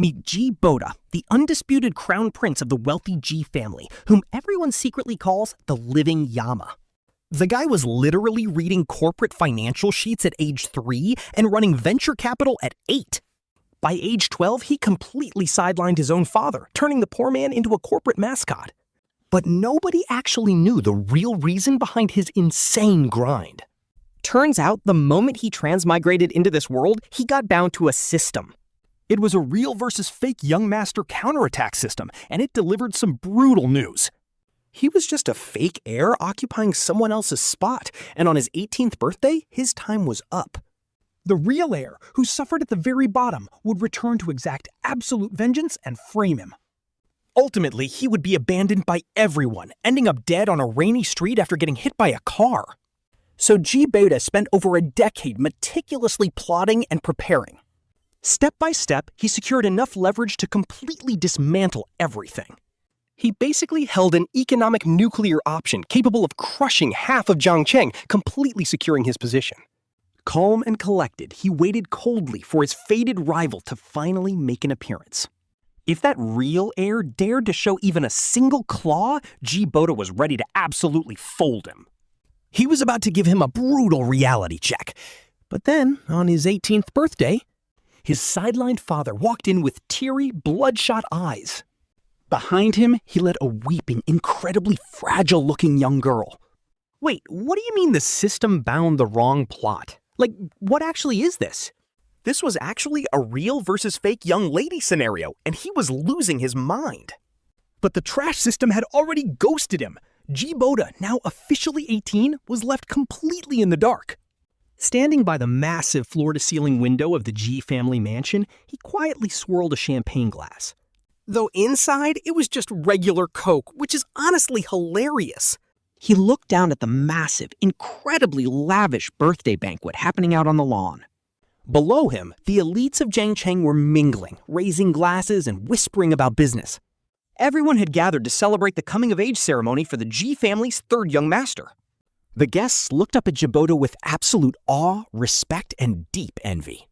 Meet Ji Boda, the undisputed crown prince of the wealthy Ji family, whom everyone secretly calls the living Yama. The guy was literally reading corporate financial sheets at age 3 and running venture capital at 8. By age 12, he completely sidelined his own father, turning the poor man into a corporate mascot. But nobody actually knew the real reason behind his insane grind. Turns out, the moment he transmigrated into this world, he got bound to a system. It was a real versus fake young master counterattack system, and it delivered some brutal news. He was just a fake heir occupying someone else's spot, and on his 18th birthday, his time was up. The real heir, who suffered at the very bottom, would return to exact absolute vengeance and frame him. Ultimately, he would be abandoned by everyone, ending up dead on a rainy street after getting hit by a car. So Ji Boda spent over a decade meticulously plotting and preparing. Step by step, he secured enough leverage to completely dismantle everything. He basically held an economic nuclear option capable of crushing half of Zhangcheng, completely securing his position. Calm and collected, he waited coldly for his fated rival to finally make an appearance. If that real heir dared to show even a single claw, Ji Boda was ready to absolutely fold him. He was about to give him a brutal reality check. But then, on his 18th birthday, his sidelined father walked in with teary, bloodshot eyes. Behind him, he led a weeping, incredibly fragile-looking young girl. Wait, what do you mean the system bound the wrong plot? Like, what actually is this? This was actually a real versus fake young lady scenario, and he was losing his mind. But the trash system had already ghosted him. Ji Boda, now officially 18, was left completely in the dark. Standing by the massive floor-to-ceiling window of the Ji family mansion, he quietly swirled a champagne glass. Though inside, it was just regular Coke, which is honestly hilarious. He looked down at the massive, incredibly lavish birthday banquet happening out on the lawn. Below him, the elites of Zhangcheng were mingling, raising glasses and whispering about business. Everyone had gathered to celebrate the coming-of-age ceremony for the Ji family's third young master. The guests looked up at Ji Boda with absolute awe, respect, and deep envy.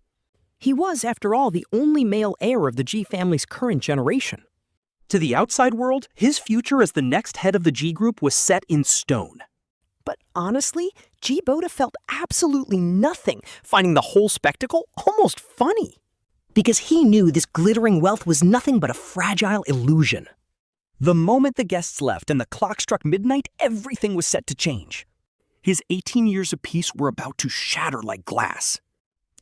He was, after all, the only male heir of the Ji family's current generation. To the outside world, his future as the next head of the Ji group was set in stone. But honestly, Ji Boda felt absolutely nothing, finding the whole spectacle almost funny. Because he knew this glittering wealth was nothing but a fragile illusion. The moment the guests left and the clock struck midnight, everything was set to change. His 18 years of peace were about to shatter like glass.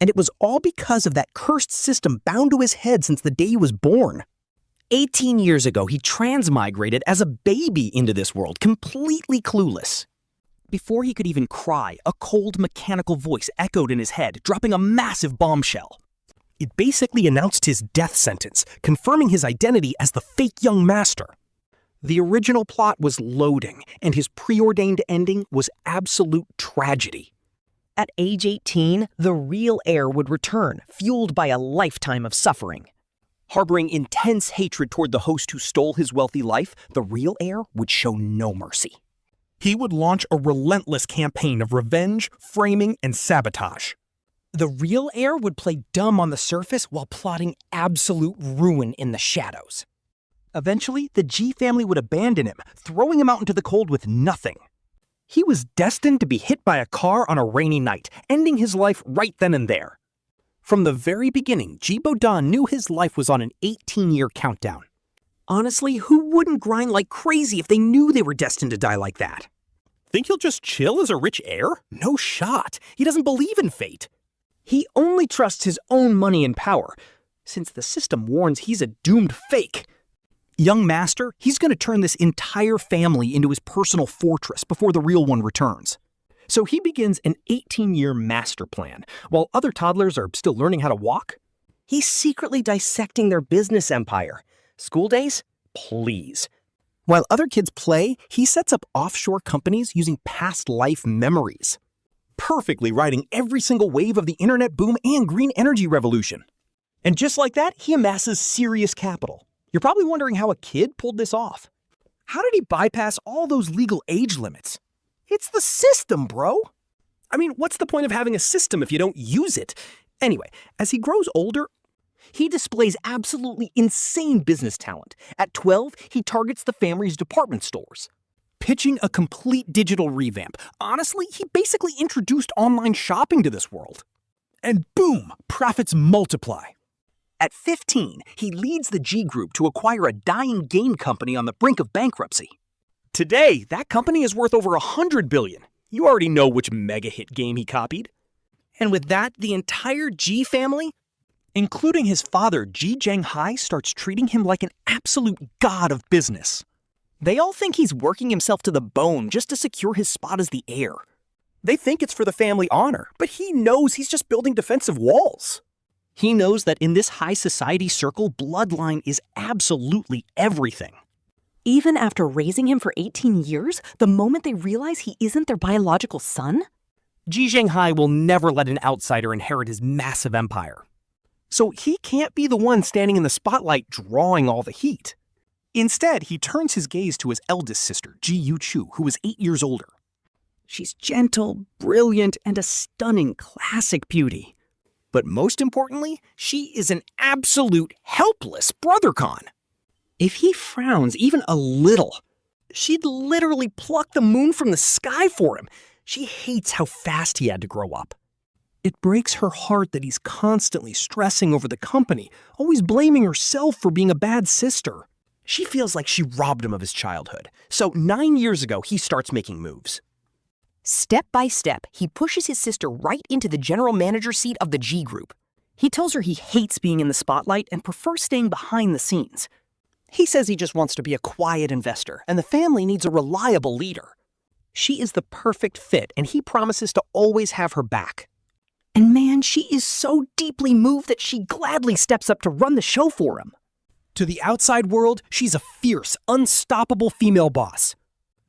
And it was all because of that cursed system bound to his head since the day he was born. 18 years ago, he transmigrated as a baby into this world, completely clueless. Before he could even cry, a cold mechanical voice echoed in his head, dropping a massive bombshell. It basically announced his death sentence, confirming his identity as the fake young master. The original plot was loading, and his preordained ending was absolute tragedy. At age 18, the real heir would return, fueled by a lifetime of suffering. Harboring intense hatred toward the host who stole his wealthy life, the real heir would show no mercy. He would launch a relentless campaign of revenge, framing, and sabotage. The real heir would play dumb on the surface while plotting absolute ruin in the shadows. Eventually, the Ji family would abandon him, throwing him out into the cold with nothing. He was destined to be hit by a car on a rainy night, ending his life right then and there. From the very beginning, Ji Boda knew his life was on an 18-year countdown. Honestly, who wouldn't grind like crazy if they knew they were destined to die like that? Think he'll just chill as a rich heir? No shot. He doesn't believe in fate. He only trusts his own money and power, since the system warns he's a doomed fake. Young master, he's going to turn this entire family into his personal fortress before the real one returns. So he begins an 18-year master plan, while other toddlers are still learning how to walk. He's secretly dissecting their business empire. School days? Please. While other kids play, he sets up offshore companies using past life memories, perfectly riding every single wave of the internet boom and green energy revolution. And just like that, he amasses serious capital. You're probably wondering how a kid pulled this off. How did he bypass all those legal age limits? It's the system, bro. I mean, what's the point of having a system if you don't use it? Anyway, as he grows older, He displays absolutely insane business talent. At 12, he targets the family's department stores, pitching a complete digital revamp. Honestly, he basically introduced online shopping to this world. And boom, profits multiply. At 15, he leads the Ji Group to acquire a dying game company on the brink of bankruptcy. Today, that company is worth over $100 billion. You already know which mega hit game he copied. And with that, the entire Ji family, including his father, Ji Zhenghai, starts treating him like an absolute god of business. They all think he's working himself to the bone just to secure his spot as the heir. They think it's for the family honor, but he knows he's just building defensive walls. He knows that in this high society circle, bloodline is absolutely everything. Even after raising him for 18 years, the moment they realize he isn't their biological son? Ji Zhenghai will never let an outsider inherit his massive empire. So he can't be the one standing in the spotlight drawing all the heat. Instead, he turns his gaze to his eldest sister, Ji Youchu, who is 8 years older. She's gentle, brilliant, and a stunning classic beauty. But most importantly, she is an absolute helpless brother-con. If he frowns even a little, she'd literally pluck the moon from the sky for him. She hates how fast he had to grow up. It breaks her heart that he's constantly stressing over the company, always blaming herself for being a bad sister. She feels like she robbed him of his childhood. So 9 years ago, he starts making moves. Step by step, he pushes his sister right into the general manager seat of the Ji Group. He tells her he hates being in the spotlight and prefers staying behind the scenes. He says he just wants to be a quiet investor, and the family needs a reliable leader. She is the perfect fit, and he promises to always have her back. And man, she is so deeply moved that she gladly steps up to run the show for him. To the outside world, she's a fierce, unstoppable female boss.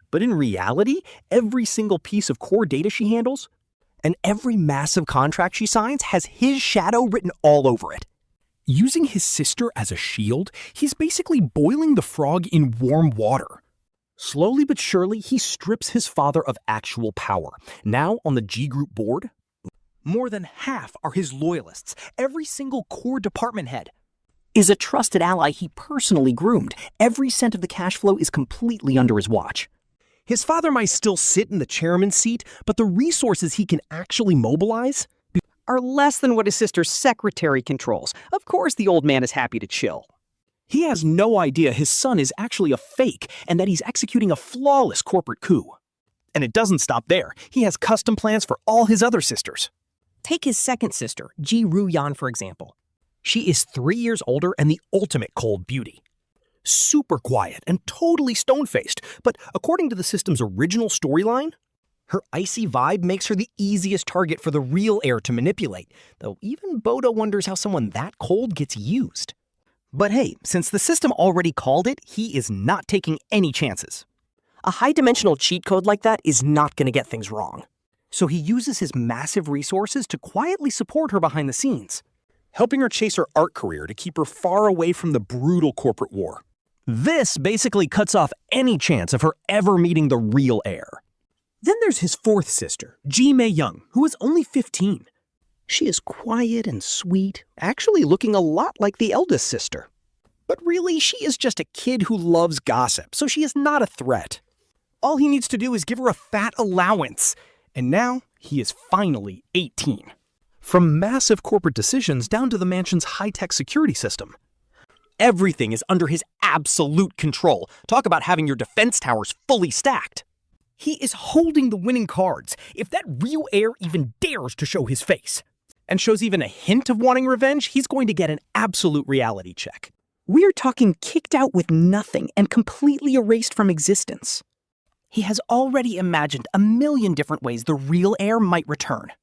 But in reality, every single piece of core data she handles, and every massive contract she signs has his shadow written all over it. Using his sister as a shield, he's basically boiling the frog in warm water. Slowly but surely, he strips his father of actual power. Now, on the Ji Group board, more than half are his loyalists. Every single core department head is a trusted ally he personally groomed. Every cent of the cash flow is completely under his watch. His father might still sit in the chairman's seat, but the resources he can actually mobilize are less than what his sister's secretary controls. Of course, the old man is happy to chill. He has no idea his son is actually a fake and that he's executing a flawless corporate coup. And it doesn't stop there. He has custom plans for all his other sisters. Take his second sister, Ji Ruyan, for example. She is 3 years older and the ultimate cold beauty. Super quiet and totally stone-faced, but according to the system's original storyline, her icy vibe makes her the easiest target for the real heir to manipulate, though even Boda wonders how someone that cold gets used. But hey, since the system already called it, he is not taking any chances. A high-dimensional cheat code like that is not going to get things wrong. So he uses his massive resources to quietly support her behind the scenes, helping her chase her art career to keep her far away from the brutal corporate war. This basically cuts off any chance of her ever meeting the real heir. Then there's his fourth sister, Ji Meiyong, who is only 15. She is quiet and sweet, actually looking a lot like the eldest sister. But really, she is just a kid who loves gossip, so she is not a threat. All he needs to do is give her a fat allowance. And now, he is finally 18. From massive corporate decisions down to the mansion's high-tech security system, everything is under his absolute control. Talk about having your defense towers fully stacked. He is holding the winning cards. If that real heir even dares to show his face, and shows even a hint of wanting revenge, he's going to get an absolute reality check. We're talking kicked out with nothing and completely erased from existence. He has already imagined a million different ways the real heir might return.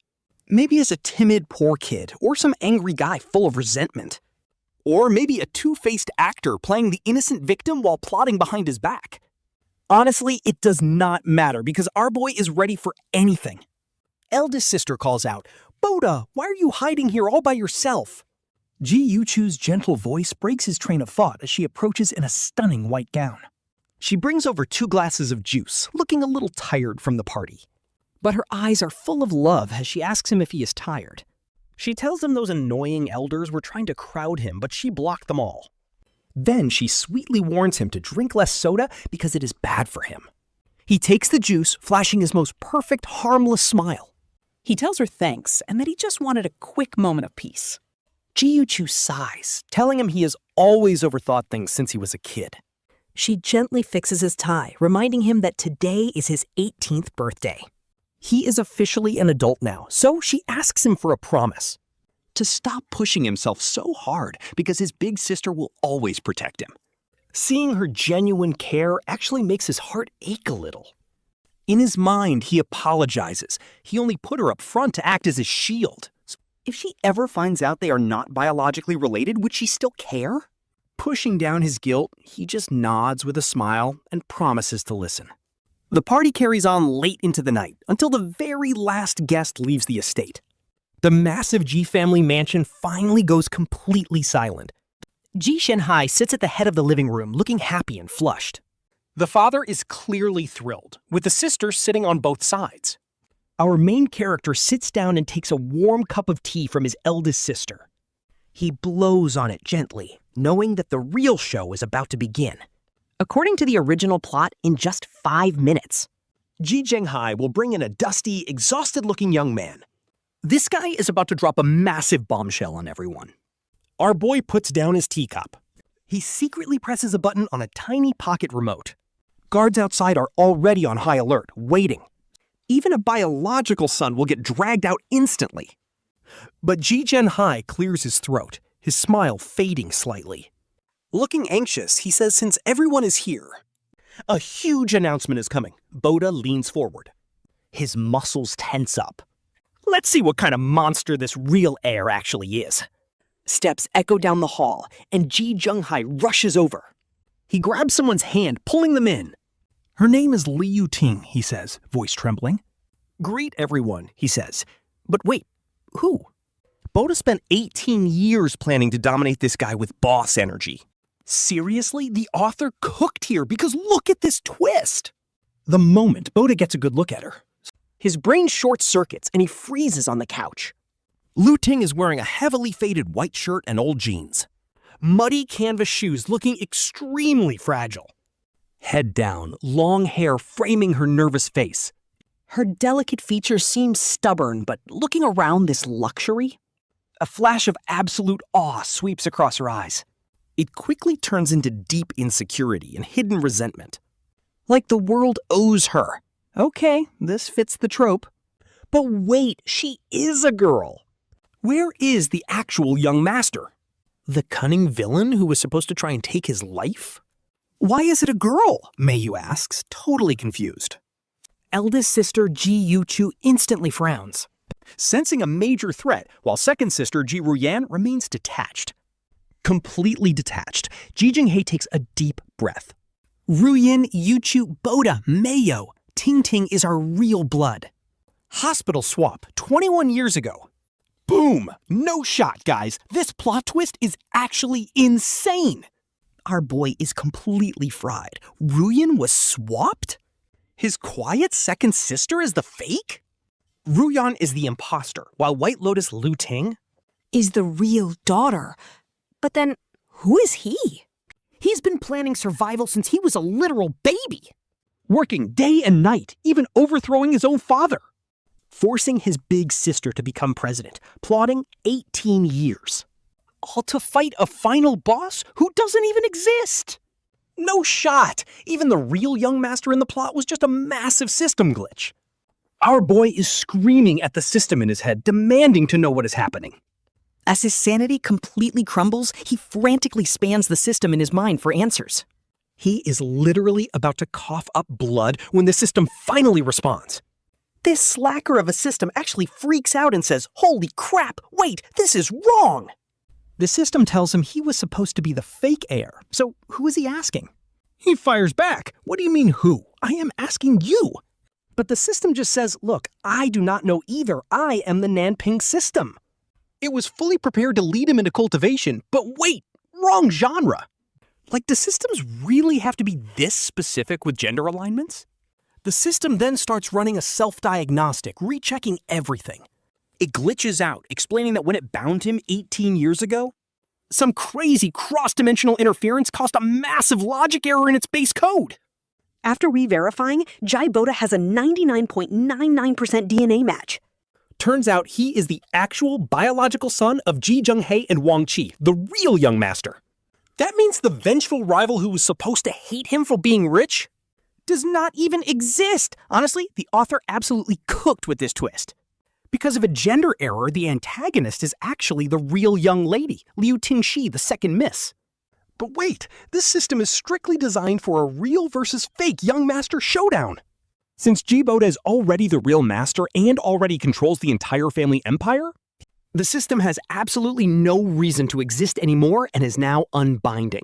Maybe as a timid poor kid, or some angry guy full of resentment. Or maybe a two-faced actor playing the innocent victim while plotting behind his back. Honestly, it does not matter because our boy is ready for anything. Eldest sister calls out, "Boda, why are you hiding here all by yourself?" Ji Youchu's gentle voice breaks his train of thought as she approaches in a stunning white gown. She brings over 2 glasses of juice, looking a little tired from the party. But her eyes are full of love as she asks him if he is tired. She tells him those annoying elders were trying to crowd him, but she blocked them all. Then she sweetly warns him to drink less soda because it is bad for him. He takes the juice, flashing his most perfect, harmless smile. He tells her thanks and that he just wanted a quick moment of peace. Ji Youchu sighs, telling him he has always overthought things since he was a kid. She gently fixes his tie, reminding him that today is his 18th birthday. He is officially an adult now, so she asks him for a promise. To stop pushing himself so hard because his big sister will always protect him. Seeing her genuine care actually makes his heart ache a little. In his mind, he apologizes. He only put her up front to act as his shield. So if she ever finds out they are not biologically related, would she still care? Pushing down his guilt, he just nods with a smile and promises to listen. The party carries on late into the night until the very last guest leaves the estate. The massive Ji family mansion finally goes completely silent. Ji Zhenghai sits at the head of the living room looking happy and flushed. The father is clearly thrilled, with the sisters sitting on both sides. Our main character sits down and takes a warm cup of tea from his eldest sister. He blows on it gently, knowing that the real show is about to begin. According to the original plot, in just 5 minutes, Ji Zhenghai will bring in a dusty, exhausted-looking young man. This guy is about to drop a massive bombshell on everyone. Our boy puts down his teacup. He secretly presses a button on a tiny pocket remote. Guards outside are already on high alert, waiting. Even a biological son will get dragged out instantly. But Ji Zhenghai clears his throat, his smile fading slightly. Looking anxious, he says since everyone is here, a huge announcement is coming. Boda leans forward. His muscles tense up. Let's see what kind of monster this real heir actually is. Steps echo down the hall, and Ji Zhenghai rushes over. He grabs someone's hand, pulling them in. Her name is Liu Ting, he says, voice trembling. Greet everyone, he says. But wait, who? Boda spent 18 years planning to dominate this guy with boss energy. Seriously, the author cooked here because look at this twist. The moment Boda gets a good look at her, his brain short-circuits and he freezes on the couch. Liu Ting is wearing a heavily faded white shirt and old jeans. Muddy canvas shoes looking extremely fragile. Head down, long hair framing her nervous face. Her delicate features seem stubborn, but looking around this luxury, a flash of absolute awe sweeps across her eyes. It quickly turns into deep insecurity and hidden resentment. Like the world owes her. Okay, this fits the trope. But wait, she is a girl. Where is the actual young master? The cunning villain who was supposed to try and take his life? Why is it a girl? Meiyong asks, totally confused. Eldest sister Ji Youchu instantly frowns, sensing a major threat, while second sister Ji Ruyan remains detached. Completely detached, Ji Zhenghai takes a deep breath. Ruyan, Youchu, Boda, Meiyong, Ting Ting is our real blood. Hospital swap, 21 years ago. Boom! No shot, guys. This plot twist is actually insane. Our boy is completely fried. Ruyan was swapped? His quiet second sister is the fake? Ruyan is the imposter, while White Lotus Liu Ting is the real daughter. But then, who is he? He's been planning survival since he was a literal baby. Working day and night, even overthrowing his own father. Forcing his big sister to become president, plotting 18 years. All to fight a final boss who doesn't even exist. No shot! Even the real young master in the plot was just a massive system glitch. Our boy is screaming at the system in his head, demanding to know what is happening. As his sanity completely crumbles, he frantically spans the system in his mind for answers. He is literally about to cough up blood when the system finally responds. This slacker of a system actually freaks out and says, "Holy crap, wait, this is wrong!" The system tells him he was supposed to be the fake heir, so who is he asking? He fires back. What do you mean who? I am asking you. But the system just says, look, I do not know either. I am the Nanping system. It was fully prepared to lead him into cultivation, but wait, wrong genre. Like, do systems really have to be this specific with gender alignments? The system then starts running a self-diagnostic, rechecking everything. It glitches out, explaining that when it bound him 18 years ago, some crazy cross-dimensional interference caused a massive logic error in its base code. After re-verifying, Ji Boda has a 99.99% DNA match. Turns out he is the actual biological son of Ji Zhenghai and Wang Qi, the real young master. That means the vengeful rival who was supposed to hate him for being rich does not even exist. Honestly, the author absolutely cooked with this twist. Because of a gender error, the antagonist is actually the real young lady, Liu Ting, the second miss. But wait, this system is strictly designed for a real versus fake young master showdown. Since Ji Boda is already the real master and already controls the entire family empire, the system has absolutely no reason to exist anymore and is now unbinding.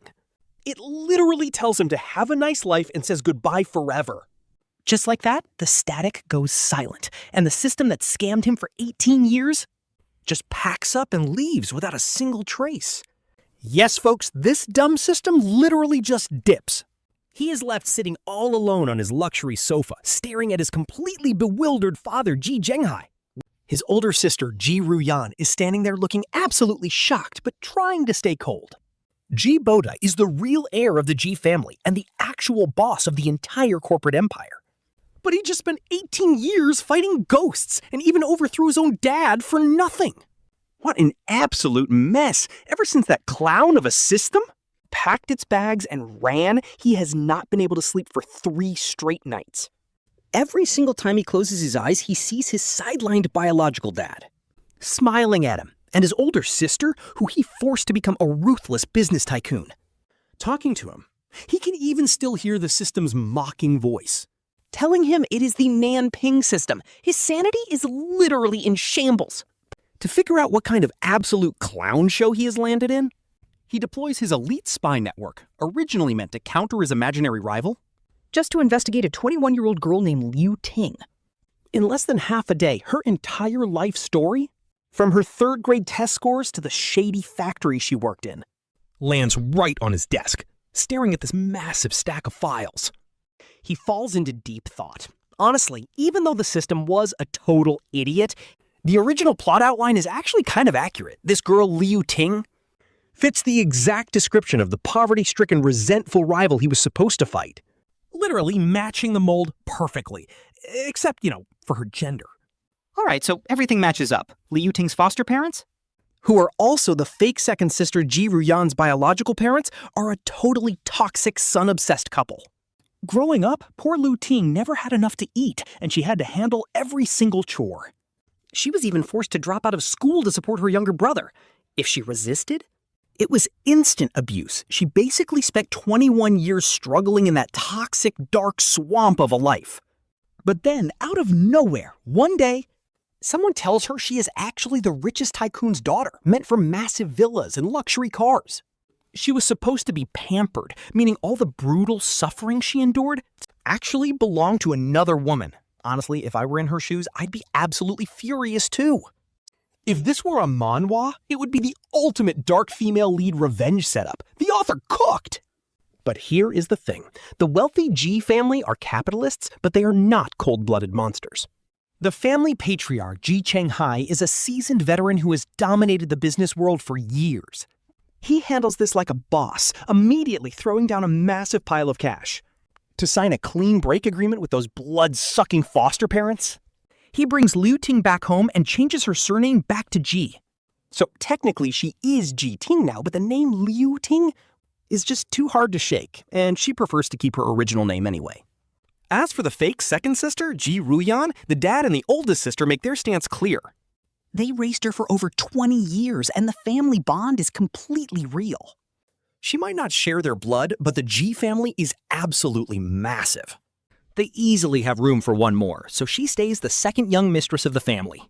It literally tells him to have a nice life and says goodbye forever. Just like that, the static goes silent, and the system that scammed him for 18 years just packs up and leaves without a single trace. Yes, folks, this dumb system literally just dips. He is left sitting all alone on his luxury sofa, staring at his completely bewildered father, Ji Zhenghai. His older sister, Ji Ruyan, is standing there looking absolutely shocked, but trying to stay cold. Ji Boda is the real heir of the Ji family and the actual boss of the entire corporate empire. But he just spent 18 years fighting ghosts and even overthrew his own dad for nothing. What an absolute mess. Ever since that clown of a system packed its bags and ran, he has not been able to sleep for 3 straight nights. Every single time he closes his eyes, he sees his sidelined biological dad smiling at him, and his older sister, who he forced to become a ruthless business tycoon. Talking to him, he can even still hear the system's mocking voice, telling him it is the Nanping system. His sanity is literally in shambles. To figure out what kind of absolute clown show he has landed in, he deploys his elite spy network, originally meant to counter his imaginary rival, Just to investigate a 21-year-old girl named Liu Ting. In less than half a day, her entire life story, from her 3rd grade test scores to the shady factory she worked in, lands right on his desk, staring at this massive stack of files. He falls into deep thought. Honestly, even though the system was a total idiot, the original plot outline is actually kind of accurate. This girl, Liu Ting, fits the exact description of the poverty-stricken, resentful rival he was supposed to fight. Literally matching the mold perfectly, except, for her gender. All right, so everything matches up. Liu Ting's foster parents? Who are also the fake second sister Ji Ruyan's biological parents, are a totally toxic, son-obsessed couple. Growing up, poor Liu Ting never had enough to eat, and she had to handle every single chore. She was even forced to drop out of school to support her younger brother. If she resisted, it was instant abuse. She basically spent 21 years struggling in that toxic, dark swamp of a life. But then, out of nowhere, one day, someone tells her she is actually the richest tycoon's daughter, meant for massive villas and luxury cars. She was supposed to be pampered, meaning all the brutal suffering she endured actually belonged to another woman. Honestly, if I were in her shoes, I'd be absolutely furious too. If this were a manhwa, it would be the ultimate dark female lead revenge setup. The author cooked! But here is the thing. The wealthy Ji family are capitalists, but they are not cold-blooded monsters. The family patriarch, Ji Zhenghai, is a seasoned veteran who has dominated the business world for years. He handles this like a boss, immediately throwing down a massive pile of cash. To sign a clean break agreement with those blood-sucking foster parents, he brings Liu Ting back home and changes her surname back to Ji. So technically she is Ji Ting now, but the name Liu Ting is just too hard to shake, and she prefers to keep her original name anyway. As for the fake second sister, Ji Ruyan, the dad and the oldest sister make their stance clear. They raised her for over 20 years, and the family bond is completely real. She might not share their blood, but the Ji family is absolutely massive. They easily have room for one more, so she stays the second young mistress of the family.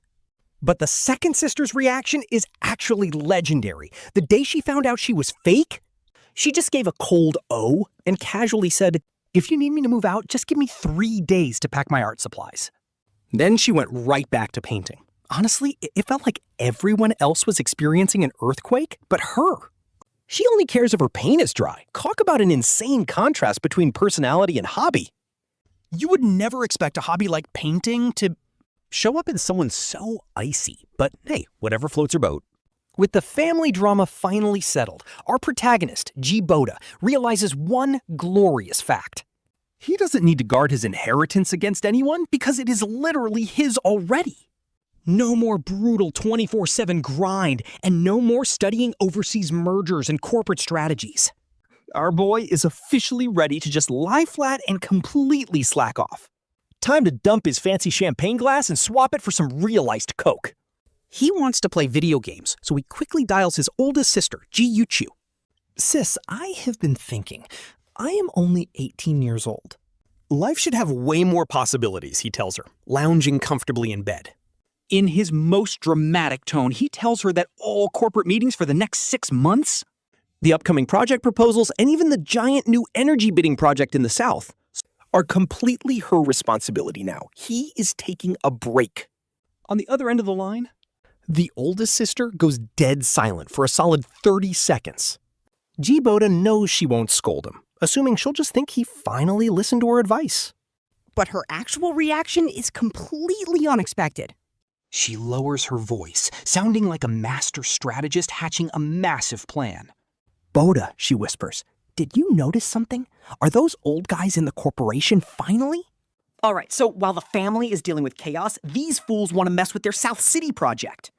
But the second sister's reaction is actually legendary. The day she found out she was fake, she just gave a cold O and casually said, "If you need me to move out, just give me 3 days to pack my art supplies." Then she went right back to painting. Honestly, it felt like everyone else was experiencing an earthquake, but her. She only cares if her paint is dry. Talk about an insane contrast between personality and hobby. You would never expect a hobby like painting to Show up in someone so icy, but hey, whatever floats your boat. With the family drama finally settled, our protagonist, Ji Boda, realizes one glorious fact. He doesn't need to guard his inheritance against anyone because it is literally his already. No more brutal 24/7 grind, and no more studying overseas mergers and corporate strategies. Our boy is officially ready to just lie flat and completely slack off. Time to dump his fancy champagne glass and swap it for some real iced Coke. He wants to play video games, so he quickly dials his oldest sister, Ji Youchu. Sis, I have been thinking. I am only 18 years old. Life should have way more possibilities, he tells her, lounging comfortably in bed. In his most dramatic tone, he tells her that all corporate meetings for the next 6 months, the upcoming project proposals, and even the giant new energy bidding project in the South are completely her responsibility now. He is taking a break. On the other end of the line, the oldest sister goes dead silent for a solid 30 seconds. Ji Boda knows she won't scold him, assuming she'll just think he finally listened to her advice. But her actual reaction is completely unexpected. She lowers her voice, sounding like a master strategist hatching a massive plan. Boda, she whispers, did you notice something? Are those old guys in the corporation finally? All right, so while the family is dealing with chaos, these fools want to mess with their South City project.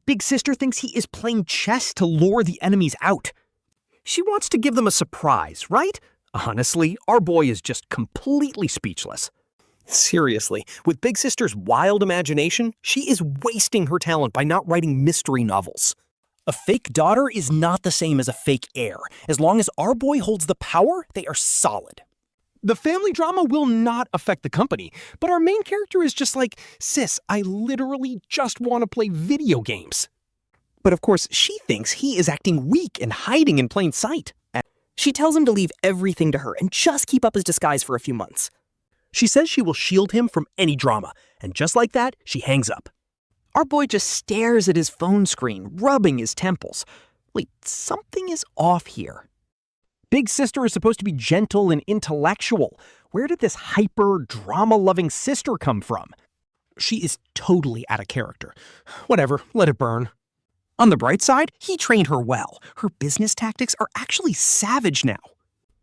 Big Sister thinks he is playing chess to lure the enemies out. She wants to give them a surprise, right? Honestly, our boy is just completely speechless. Seriously, with Big Sister's wild imagination, she is wasting her talent by not writing mystery novels. A fake daughter is not the same as a fake heir. As long as our boy holds the power, they are solid. The family drama will not affect the company, but our main character is just like, sis, I literally just want to play video games. But of course, she thinks he is acting weak and hiding in plain sight. She tells him to leave everything to her and just keep up his disguise for a few months. She says she will shield him from any drama, and just like that, she hangs up. Our boy just stares at his phone screen, rubbing his temples. Wait, something is off here. Big Sister is supposed to be gentle and intellectual. Where did this hyper, drama-loving sister come from? She is totally out of character. Whatever, let it burn. On the bright side, he trained her well. Her business tactics are actually savage now.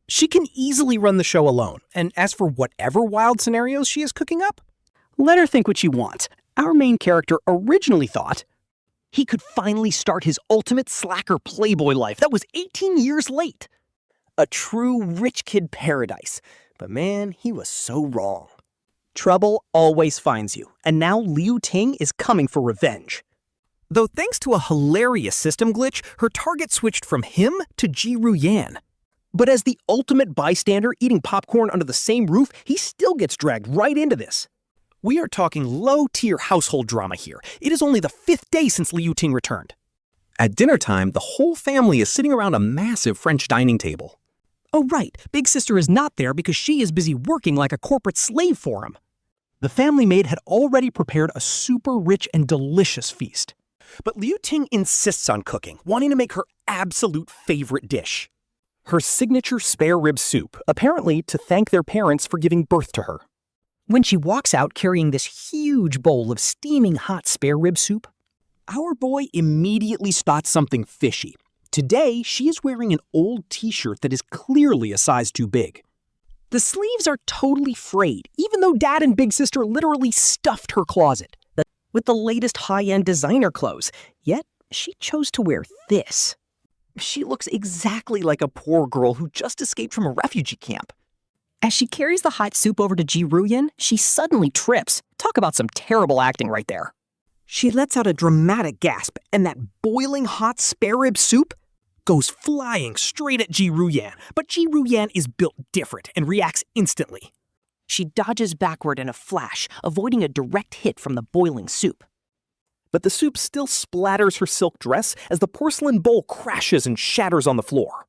She can easily run the show alone, and as for whatever wild scenarios she is cooking up, let her think what she wants. Our main character originally thought he could finally start his ultimate slacker playboy life that was 18 years late. A true rich kid paradise. But man, he was so wrong. Trouble always finds you, and now Liu Ting is coming for revenge. Though thanks to a hilarious system glitch, her target switched from him to Ji Ruyan. But as the ultimate bystander eating popcorn under the same roof, he still gets dragged right into this. We are talking low-tier household drama here. It is only the 5th day since Liu Ting returned. At dinner time, the whole family is sitting around a massive French dining table. Oh right, Big Sister is not there because she is busy working like a corporate slave for him. The family maid had already prepared a super rich and delicious feast. But Liu Ting insists on cooking, wanting to make her absolute favorite dish. Her signature spare rib soup, apparently to thank their parents for giving birth to her. When she walks out carrying this huge bowl of steaming hot spare rib soup, our boy immediately spots something fishy. Today, she is wearing an old t-shirt that is clearly a size too big. The sleeves are totally frayed, even though Dad and Big Sister literally stuffed her closet with the latest high-end designer clothes, yet she chose to wear this. She looks exactly like a poor girl who just escaped from a refugee camp. As she carries the hot soup over to Ji Ruyan, she suddenly trips. Talk about some terrible acting right there. She lets out a dramatic gasp, and that boiling hot spare rib soup goes flying straight at Ji Ruyan. But Ji Ruyan is built different and reacts instantly. She dodges backward in a flash, avoiding a direct hit from the boiling soup. But the soup still splatters her silk dress as the porcelain bowl crashes and shatters on the floor.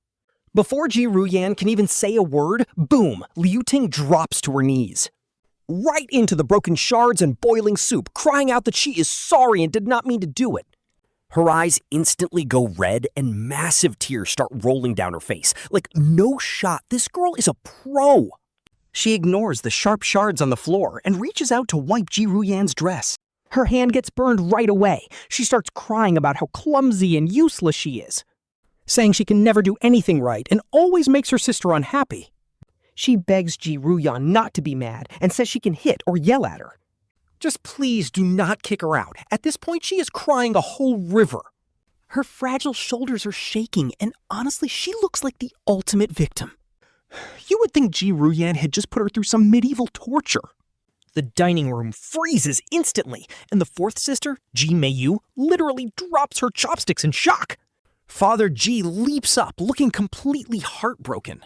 Before Ji Ruyan can even say a word, boom, Liu Ting drops to her knees. Right into the broken shards and boiling soup, crying out that she is sorry and did not mean to do it. Her eyes instantly go red and massive tears start rolling down her face. Like, no shot, this girl is a pro. She ignores the sharp shards on the floor and reaches out to wipe Ji Ruyan's dress. Her hand gets burned right away. She starts crying about how clumsy and useless she is, saying she can never do anything right and always makes her sister unhappy. She begs Ji Ruyan not to be mad and says she can hit or yell at her. Just please do not kick her out. At this point, she is crying a whole river. Her fragile shoulders are shaking, and honestly, she looks like the ultimate victim. You would think Ji Ruyan had just put her through some medieval torture. The dining room freezes instantly, and the fourth sister, Ji Meiyong, literally drops her chopsticks in shock. Father Ji leaps up, looking completely heartbroken.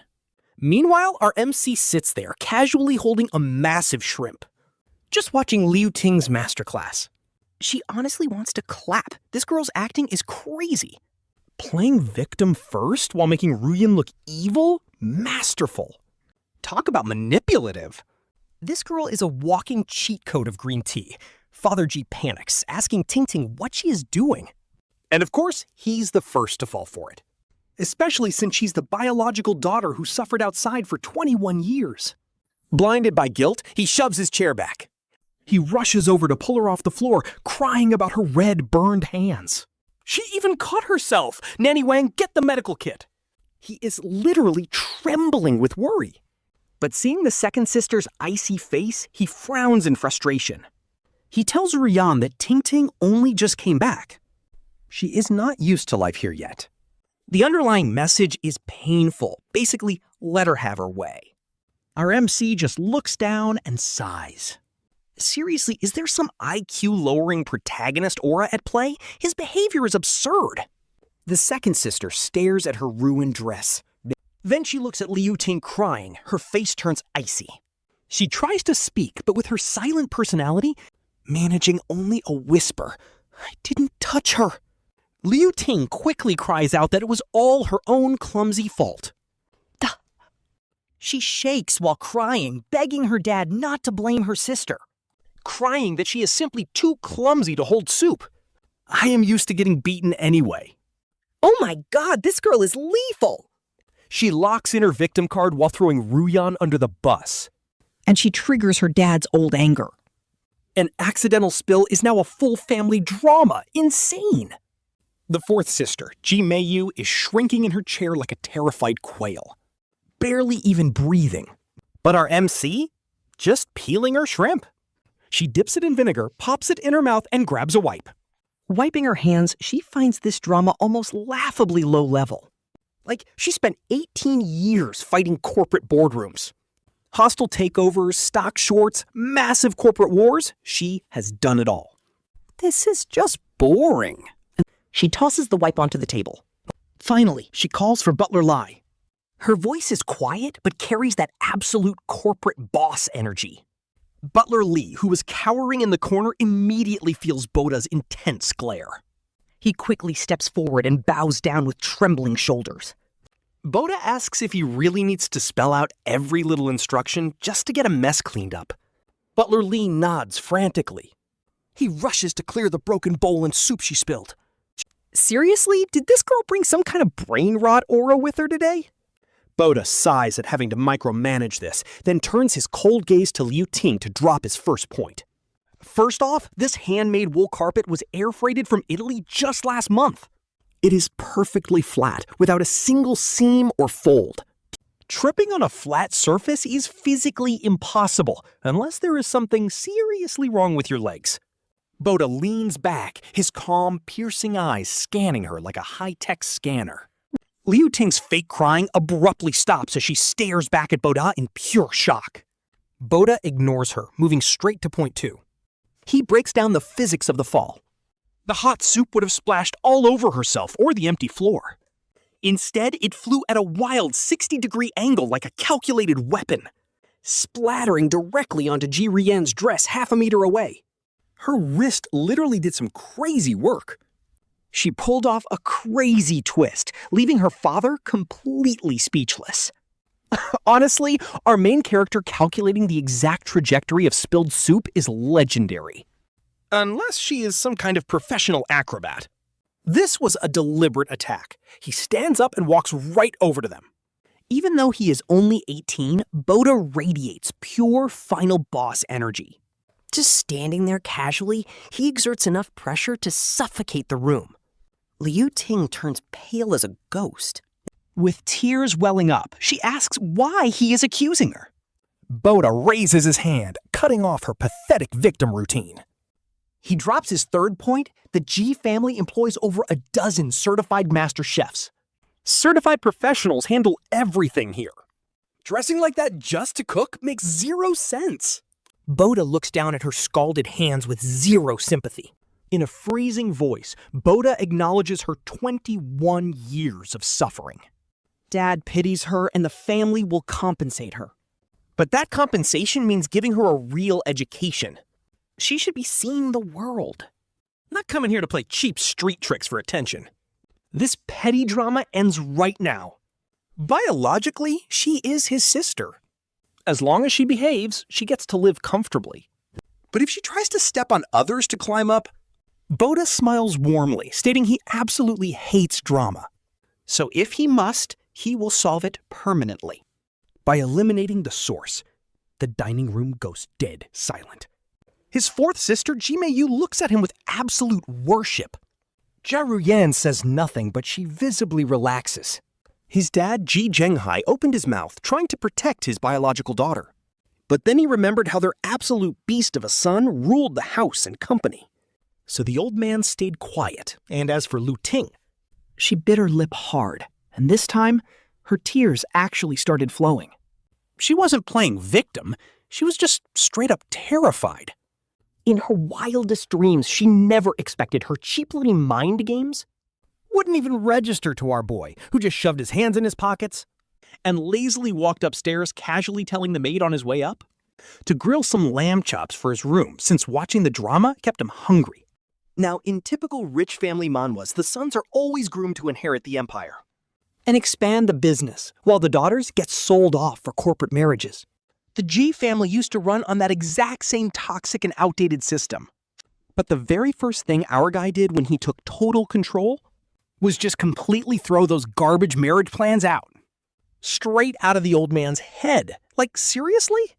Meanwhile, our MC sits there, casually holding a massive shrimp, just watching Liu Ting's masterclass. She honestly wants to clap. This girl's acting is crazy. Playing victim first while making Ruyan look evil? Masterful. Talk about manipulative. This girl is a walking cheat code of green tea. Father Ji panics, asking Ting Ting what she is doing. And of course, he's the first to fall for it. Especially since she's the biological daughter who suffered outside for 21 years. Blinded by guilt, he shoves his chair back. He rushes over to pull her off the floor, crying about her red, burned hands. She even cut herself! Nanny Wang, get the medical kit! He is literally trembling with worry. But seeing the second sister's icy face, he frowns in frustration. He tells Ruyan that Ting Ting only just came back. She is not used to life here yet. The underlying message is painful. Basically, let her have her way. Our MC just looks down and sighs. Seriously, is there some IQ-lowering protagonist aura at play? His behavior is absurd. The second sister stares at her ruined dress. Then she looks at Liu Ting crying. Her face turns icy. She tries to speak, but with her silent personality, managing only a whisper. I didn't touch her. Liu Ting quickly cries out that it was all her own clumsy fault. Duh. She shakes while crying, begging her dad not to blame her sister. Crying that she is simply too clumsy to hold soup. I am used to getting beaten anyway. Oh my god, this girl is lethal! She locks in her victim card while throwing Ruyan under the bus. And she triggers her dad's old anger. An accidental spill is now a full family drama. Insane! The fourth sister, Ji Meiyong, is shrinking in her chair like a terrified quail. Barely even breathing. But our MC? Just peeling her shrimp. She dips it in vinegar, pops it in her mouth, and grabs a wipe. Wiping her hands, she finds this drama almost laughably low level. Like, she spent 18 years fighting corporate boardrooms. Hostile takeovers, stock shorts, massive corporate wars. She has done it all. This is just boring. She tosses the wipe onto the table. Finally, she calls for Butler Lai. Her voice is quiet, but carries that absolute corporate boss energy. Butler Lee, who was cowering in the corner, immediately feels Boda's intense glare. He quickly steps forward and bows down with trembling shoulders. Boda asks if he really needs to spell out every little instruction just to get a mess cleaned up. Butler Lee nods frantically. He rushes to clear the broken bowl and soup she spilled. Seriously? Did this girl bring some kind of brain rot aura with her today? Boda sighs at having to micromanage this, then turns his cold gaze to Liu Ting to drop his first point. First off, this handmade wool carpet was air freighted from Italy just last month. It is perfectly flat, without a single seam or fold. Tripping on a flat surface is physically impossible, unless there is something seriously wrong with your legs. Boda leans back, his calm, piercing eyes scanning her like a high-tech scanner. Liu Ting's fake crying abruptly stops as she stares back at Boda in pure shock. Boda ignores her, moving straight to point 2. He breaks down the physics of the fall. The hot soup would have splashed all over herself or the empty floor. Instead, it flew at a wild 60-degree angle like a calculated weapon, splattering directly onto Ji Ruyan's dress half a meter away. Her wrist literally did some crazy work. She pulled off a crazy twist, leaving her father completely speechless. Honestly, our main character calculating the exact trajectory of spilled soup is legendary. Unless she is some kind of professional acrobat. This was a deliberate attack. He stands up and walks right over to them. Even though he is only 18, Boda radiates pure final boss energy. Just standing there casually, he exerts enough pressure to suffocate the room. Liu Ting turns pale as a ghost. With tears welling up, she asks why he is accusing her. Boda raises his hand, cutting off her pathetic victim routine. He drops his third point. The Ji family employs over a dozen certified master chefs. Certified professionals handle everything here. Dressing like that just to cook makes zero sense. Boda looks down at her scalded hands with zero sympathy. In a freezing voice, Boda acknowledges her 21 years of suffering. Dad pities her and the family will compensate her. But that compensation means giving her a real education. She should be seeing the world. Not coming here to play cheap street tricks for attention. This petty drama ends right now. Biologically, she is his sister. As long as she behaves, she gets to live comfortably. But if she tries to step on others to climb up, Boda smiles warmly, stating he absolutely hates drama. So if he must, he will solve it permanently. By eliminating the source, the dining room goes dead silent. His fourth sister, Ji Meiyong, looks at him with absolute worship. Ji Ruyan says nothing, but she visibly relaxes. His dad, Ji Zhenghai, opened his mouth, trying to protect his biological daughter. But then he remembered how their absolute beast of a son ruled the house and company. So the old man stayed quiet, and as for Liu Ting, she bit her lip hard, and this time, her tears actually started flowing. She wasn't playing victim, she was just straight up terrified. In her wildest dreams, she never expected her cheap little mind games wouldn't even register to our boy, who just shoved his hands in his pockets and lazily walked upstairs, casually telling the maid on his way up to grill some lamb chops for his room, since watching the drama kept him hungry. Now, in typical rich family manhwas, the sons are always groomed to inherit the empire and expand the business, while the daughters get sold off for corporate marriages. The Ji family used to run on that exact same toxic and outdated system. But the very first thing our guy did when he took total control was just completely throw those garbage marriage plans out. Straight out of the old man's head. Like, seriously?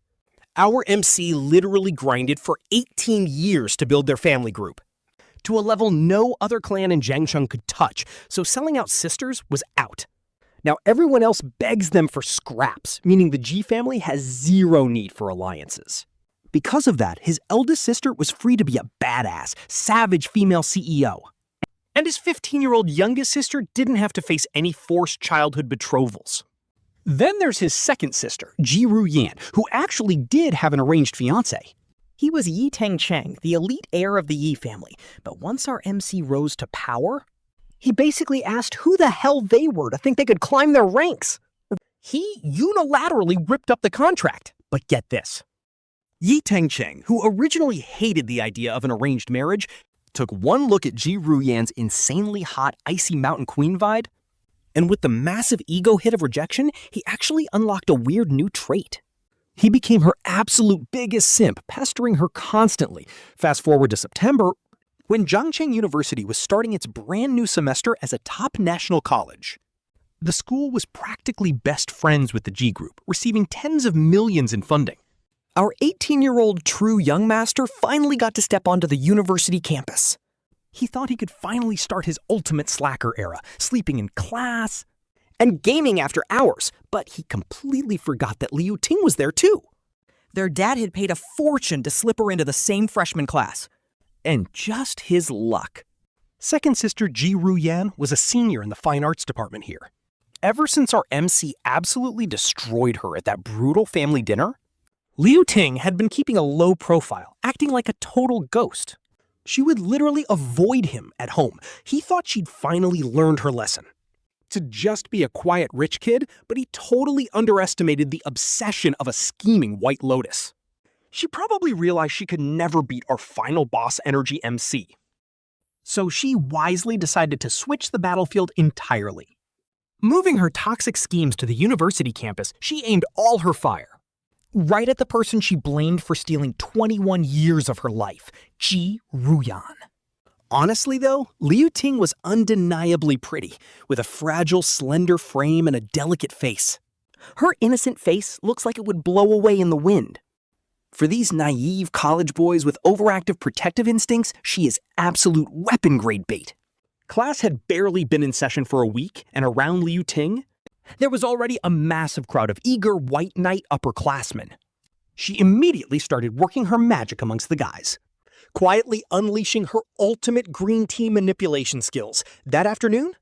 Our MC literally grinded for 18 years to build their family group, to a level no other clan in Jiangsheng could touch, so selling out sisters was out. Now everyone else begs them for scraps, meaning the Ji family has zero need for alliances. Because of that, his eldest sister was free to be a badass, savage female CEO. And his 15-year-old youngest sister didn't have to face any forced childhood betrothals. Then there's his second sister, Ji Ruyan, who actually did have an arranged fiancé. He was Yi Tengcheng, the elite heir of the Yi family, but once our MC rose to power, he basically asked who the hell they were to think they could climb their ranks. He unilaterally ripped up the contract. But get this. Yi Tengcheng, who originally hated the idea of an arranged marriage, took one look at Ji Ruyan's insanely hot, icy mountain queen vibe, and with the massive ego hit of rejection, he actually unlocked a weird new trait. He became her absolute biggest simp, pestering her constantly. Fast forward to September, when Zhangcheng University was starting its brand new semester as a top national college. The school was practically best friends with the Ji group, receiving tens of millions in funding. Our 18-year-old true young master finally got to step onto the university campus. He thought he could finally start his ultimate slacker era, sleeping in class and gaming after hours, but he completely forgot that Liu Ting was there too. Their dad had paid a fortune to slip her into the same freshman class. And just his luck. Second sister Ji Ruyan was a senior in the fine arts department here. Ever since our MC absolutely destroyed her at that brutal family dinner, Liu Ting had been keeping a low profile, acting like a total ghost. She would literally avoid him at home. He thought she'd finally learned her lesson. To just be a quiet rich kid, but he totally underestimated the obsession of a scheming White Lotus. She probably realized she could never beat our final boss energy MC. So she wisely decided to switch the battlefield entirely. Moving her toxic schemes to the university campus, she aimed all her fire right at the person she blamed for stealing 21 years of her life, Ji Ruyan. Honestly though, Liu Ting was undeniably pretty, with a fragile, slender frame and a delicate face. Her innocent face looks like it would blow away in the wind. For these naive college boys with overactive protective instincts, she is absolute weapon-grade bait. Class had barely been in session for a week, and around Liu Ting, there was already a massive crowd of eager white knight upperclassmen. She immediately started working her magic amongst the guys, quietly unleashing her ultimate green tea manipulation skills. That afternoon,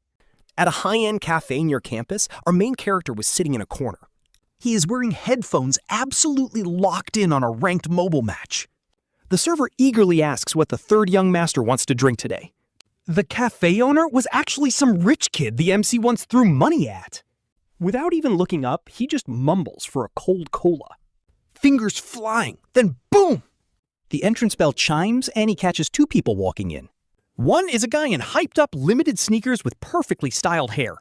at a high-end cafe near campus, our main character was sitting in a corner. He is wearing headphones, absolutely locked in on a ranked mobile match. The server eagerly asks what the third young master wants to drink today. The cafe owner was actually some rich kid the MC once threw money at. Without even looking up, he just mumbles for a cold cola. Fingers flying, then boom! The entrance bell chimes and he catches two people walking in. One is a guy in hyped-up limited sneakers with perfectly styled hair.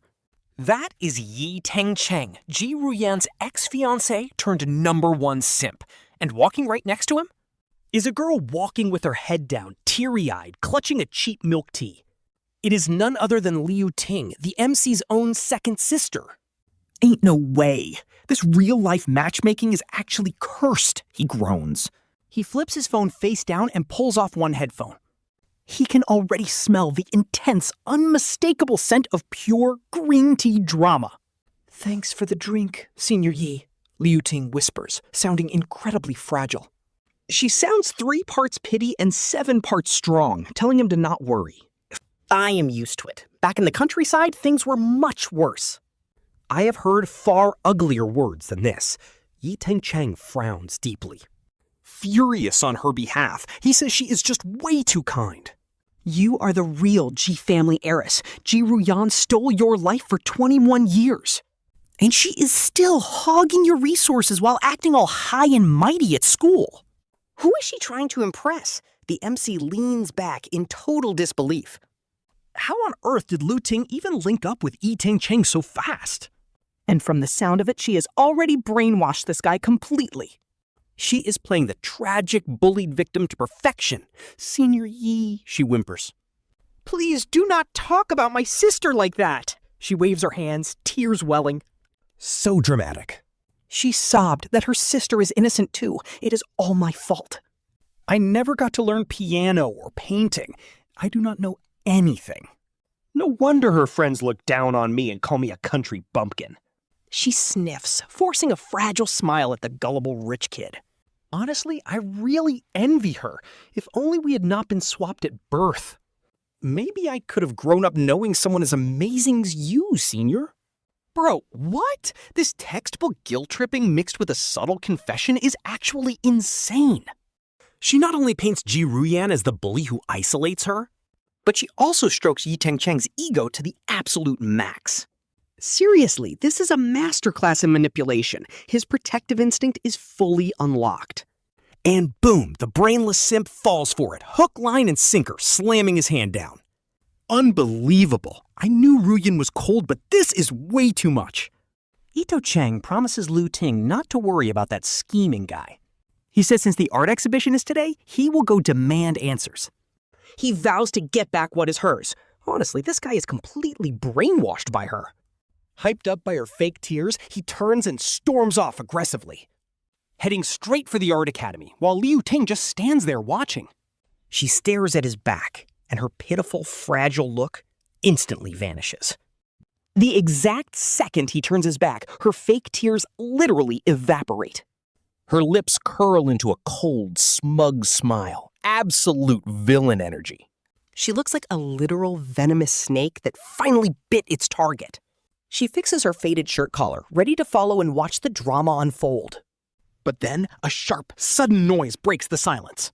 That is Yi Cheng, Ji Ruyan's ex-fiancé turned #1 simp. And walking right next to him is a girl walking with her head down, teary-eyed, clutching a cheap milk tea. It is none other than Liu Ting, the MC's own second sister. Ain't no way. This real-life matchmaking is actually cursed, he groans. He flips his phone face down and pulls off one headphone. He can already smell the intense, unmistakable scent of pure green tea drama. Thanks for the drink, Senior Yi, Liu Ting whispers, sounding incredibly fragile. She sounds 3 parts pity and 7 parts strong, telling him to not worry. I am used to it. Back in the countryside, things were much worse. I have heard far uglier words than this. Yi Cheng frowns deeply. Furious on her behalf, he says she is just way too kind. You are the real Ji family heiress. Ji Ruyan stole your life for 21 years. And she is still hogging your resources while acting all high and mighty at school. Who is she trying to impress? The MC leans back in total disbelief. How on earth did Liu Ting even link up with Yi Cheng so fast? And from the sound of it, she has already brainwashed this guy completely. She is playing the tragic, bullied victim to perfection. Senior Yi, she whimpers. Please do not talk about my sister like that. She waves her hands, tears welling. So dramatic. She sobbed that her sister is innocent too. It is all my fault. I never got to learn piano or painting. I do not know anything. No wonder her friends look down on me and call me a country bumpkin. She sniffs, forcing a fragile smile at the gullible rich kid. Honestly, I really envy her. If only we had not been swapped at birth. Maybe I could have grown up knowing someone as amazing as you, Senior. Bro, what? This textbook guilt-tripping mixed with a subtle confession is actually insane. She not only paints Ji Ruyan as the bully who isolates her, but she also strokes Yi Cheng's ego to the absolute max. Seriously, this is a masterclass in manipulation. His protective instinct is fully unlocked. And boom, the brainless simp falls for it, hook, line, and sinker, slamming his hand down. Unbelievable. I knew Ruyan was cold, but this is way too much. Ito Cheng promises Liu Ting not to worry about that scheming guy. He says since the art exhibition is today, he will go demand answers. He vows to get back what is hers. Honestly, this guy is completely brainwashed by her. Hyped up by her fake tears, he turns and storms off aggressively, heading straight for the art academy, while Liu Ting just stands there watching. She stares at his back, and her pitiful, fragile look instantly vanishes. The exact second he turns his back, her fake tears literally evaporate. Her lips curl into a cold, smug smile. Absolute villain energy. She looks like a literal venomous snake that finally bit its target. She fixes her faded shirt collar, ready to follow and watch the drama unfold. But then, a sharp, sudden noise breaks the silence.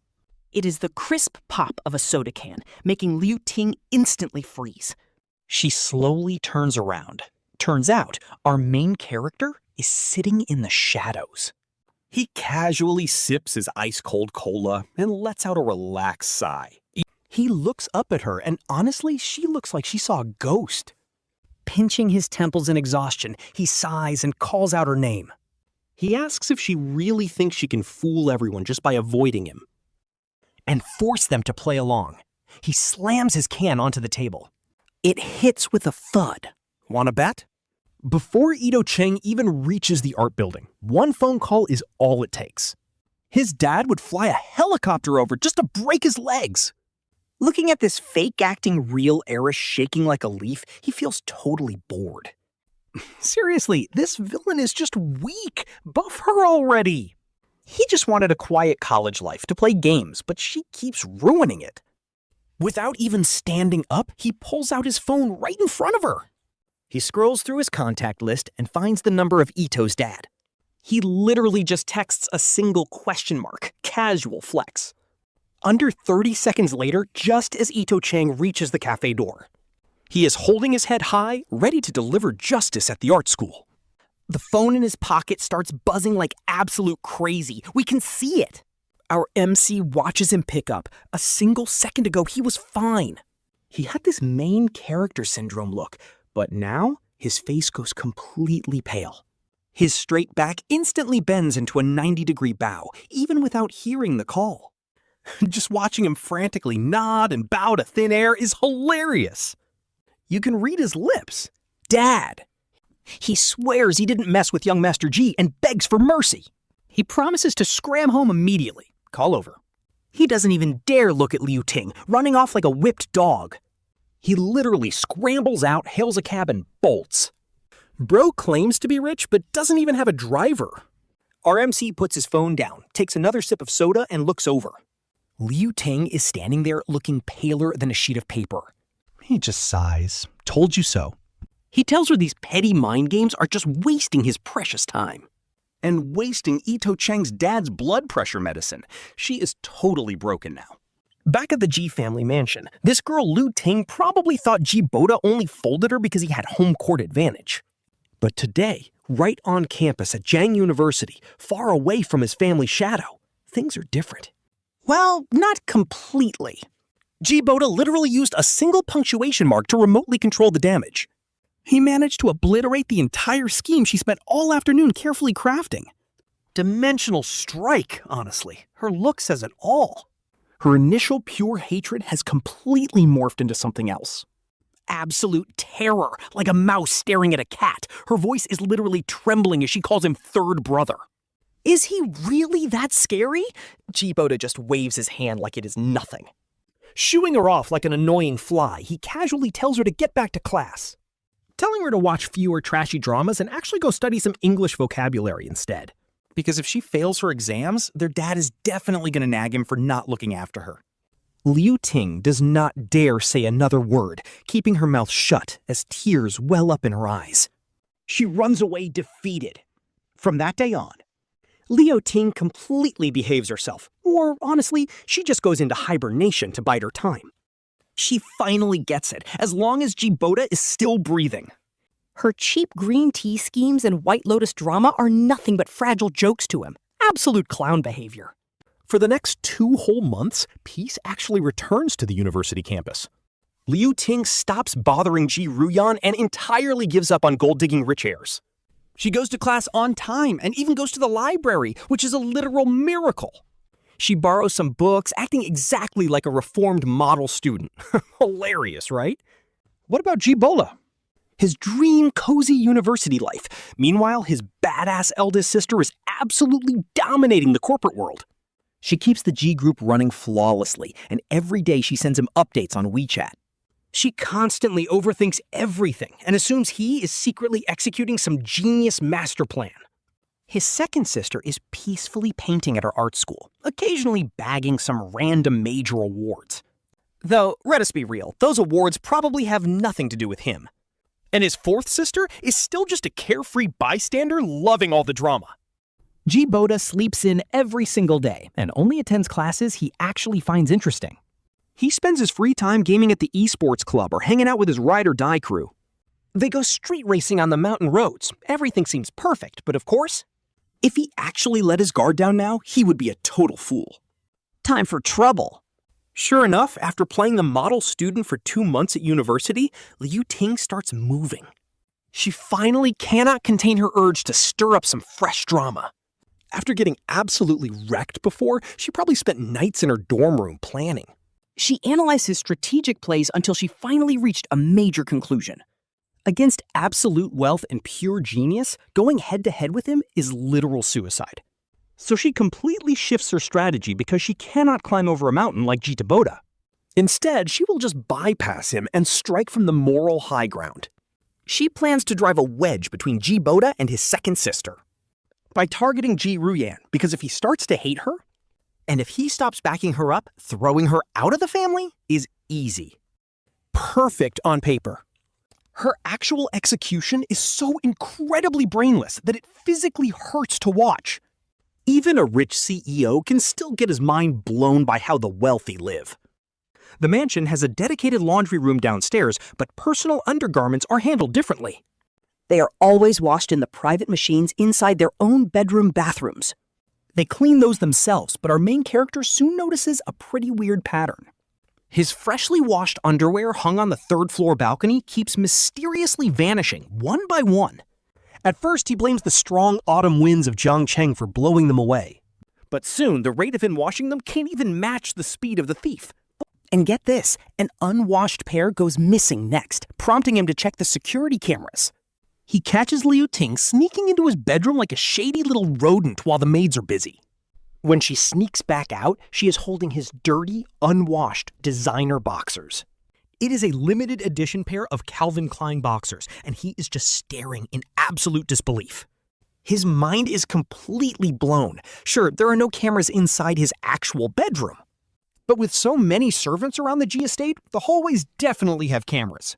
It is the crisp pop of a soda can, making Liu Ting instantly freeze. She slowly turns around. Turns out, our main character is sitting in the shadows. He casually sips his ice-cold cola and lets out a relaxed sigh. He looks up at her, and honestly, she looks like she saw a ghost. Pinching his temples in exhaustion, he sighs and calls out her name. He asks if she really thinks she can fool everyone just by avoiding him and force them to play along. He slams his can onto the table. It hits with a thud. Wanna bet? Before Ito Cheng even reaches the art building, one phone call is all it takes. His dad would fly a helicopter over just to break his legs. Looking at this fake-acting real heiress shaking like a leaf, he feels totally bored. Seriously, this villain is just weak. Buff her already. He just wanted a quiet college life to play games, but she keeps ruining it. Without even standing up, he pulls out his phone right in front of her. He scrolls through his contact list and finds the number of Ito's dad. He literally just texts a single question mark. Casual flex. Under 30 seconds later, just as Ito Chang reaches the cafe door, he is holding his head high, ready to deliver justice at the art school. The phone in his pocket starts buzzing like absolute crazy. We can see it. Our MC watches him pick up. A single second ago, he was fine. He had this main character syndrome look, but now his face goes completely pale. His straight back instantly bends into a 90-degree bow, even without hearing the call. Just watching him frantically nod and bow to thin air is hilarious. You can read his lips. Dad. He swears he didn't mess with young Master Ji and begs for mercy. He promises to scram home immediately. Call over. He doesn't even dare look at Liu Ting, running off like a whipped dog. He literally scrambles out, hails a cab, and bolts. Bro claims to be rich, but doesn't even have a driver. Our MC puts his phone down, takes another sip of soda, and looks over. Liu Ting is standing there looking paler than a sheet of paper. He just sighs. Told you so. He tells her these petty mind games are just wasting his precious time. And wasting Ito Chang's dad's blood pressure medicine. She is totally broken now. Back at the Ji family mansion, this girl Liu Ting probably thought Ji Boda only folded her because he had home court advantage. But today, right on campus at Jiang University, far away from his family shadow, things are different. Well, not completely. Ji Boda literally used a single punctuation mark to remotely control the damage. He managed to obliterate the entire scheme she spent all afternoon carefully crafting. Dimensional strike, honestly. Her look says it all. Her initial pure hatred has completely morphed into something else. Absolute terror, like a mouse staring at a cat. Her voice is literally trembling as she calls him third brother. Is he really that scary? Ji Boda just waves his hand like it is nothing. Shooing her off like an annoying fly, he casually tells her to get back to class, telling her to watch fewer trashy dramas and actually go study some English vocabulary instead. Because if she fails her exams, their dad is definitely going to nag him for not looking after her. Liu Ting does not dare say another word, keeping her mouth shut as tears well up in her eyes. She runs away defeated. From that day on, Liu Ting completely behaves herself, or honestly, she just goes into hibernation to bide her time. She finally gets it, as long as Ji Boda is still breathing. Her cheap green tea schemes and White Lotus drama are nothing but fragile jokes to him. Absolute clown behavior. For the next 2 whole months, peace actually returns to the university campus. Liu Ting stops bothering Ji Ruyan and entirely gives up on gold-digging rich heirs. She goes to class on time and even goes to the library, which is a literal miracle. She borrows some books, acting exactly like a reformed model student. Hilarious, right? What about Ji Boda? His dream cozy university life. Meanwhile, his badass eldest sister is absolutely dominating the corporate world. She keeps the G group running flawlessly, and every day she sends him updates on WeChat. She constantly overthinks everything and assumes he is secretly executing some genius master plan. His second sister is peacefully painting at her art school, occasionally bagging some random major awards. Though, let us be real, those awards probably have nothing to do with him. And his fourth sister is still just a carefree bystander loving all the drama. Ji Boda sleeps in every single day and only attends classes he actually finds interesting. He spends his free time gaming at the esports club or hanging out with his ride or die crew. They go street racing on the mountain roads. Everything seems perfect, but of course, if he actually let his guard down now, he would be a total fool. Time for trouble. Sure enough, after playing the model student for 2 months at university, Liu Ting starts moving. She finally cannot contain her urge to stir up some fresh drama. After getting absolutely wrecked before, she probably spent nights in her dorm room planning. She analyzed his strategic plays until she finally reached a major conclusion. Against absolute wealth and pure genius, going head-to-head with him is literal suicide. So she completely shifts her strategy because she cannot climb over a mountain like Ji Boda. Instead, she will just bypass him and strike from the moral high ground. She plans to drive a wedge between Ji Boda and his second sister by targeting Ji Ruyan, because if he starts to hate her, and if he stops backing her up, throwing her out of the family is easy. Perfect on paper. Her actual execution is so incredibly brainless that it physically hurts to watch. Even a rich CEO can still get his mind blown by how the wealthy live. The mansion has a dedicated laundry room downstairs, but personal undergarments are handled differently. They are always washed in the private machines inside their own bedroom bathrooms. They clean those themselves, but our main character soon notices a pretty weird pattern. His freshly washed underwear hung on the third-floor balcony keeps mysteriously vanishing, one by one. At first, he blames the strong autumn winds of Jiangcheng for blowing them away. But soon, the rate of him washing them can't even match the speed of the thief. And get this, an unwashed pair goes missing next, prompting him to check the security cameras. He catches Liu Ting sneaking into his bedroom like a shady little rodent while the maids are busy. When she sneaks back out, she is holding his dirty, unwashed designer boxers. It is a limited edition pair of Calvin Klein boxers, and he is just staring in absolute disbelief. His mind is completely blown. Sure, there are no cameras inside his actual bedroom. But with so many servants around the Ji estate, the hallways definitely have cameras.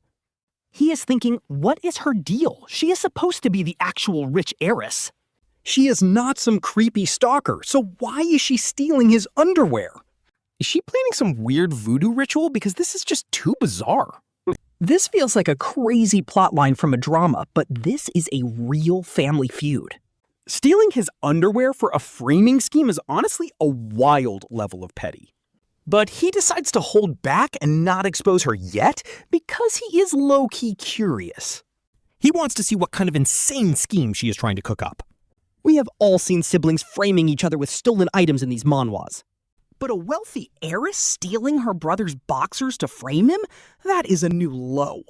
He is thinking, what is her deal? She is supposed to be the actual rich heiress. She is not some creepy stalker, so why is she stealing his underwear? Is she planning some weird voodoo ritual? Because this is just too bizarre. This feels like a crazy plotline from a drama, but this is a real family feud. Stealing his underwear for a framing scheme is honestly a wild level of petty. But he decides to hold back and not expose her yet because he is low-key curious. He wants to see what kind of insane scheme she is trying to cook up. We have all seen siblings framing each other with stolen items in these manhwas. But a wealthy heiress stealing her brother's boxers to frame him? That is a new low.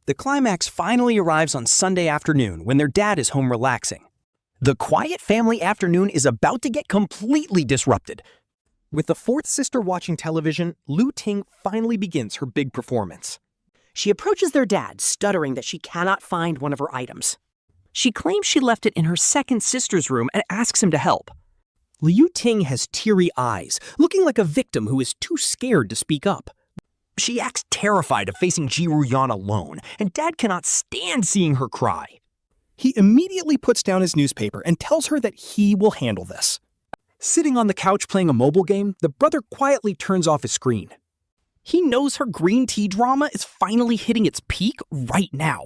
The climax finally arrives on Sunday afternoon when their dad is home relaxing. The quiet family afternoon is about to get completely disrupted. With the fourth sister watching television, Liu Ting finally begins her big performance. She approaches their dad, stuttering that she cannot find one of her items. She claims she left it in her second sister's room and asks him to help. Liu Ting has teary eyes, looking like a victim who is too scared to speak up. She acts terrified of facing Ji Ruyan alone, and Dad cannot stand seeing her cry. He immediately puts down his newspaper and tells her that he will handle this. Sitting on the couch playing a mobile game, the brother quietly turns off his screen. He knows her green tea drama is finally hitting its peak right now.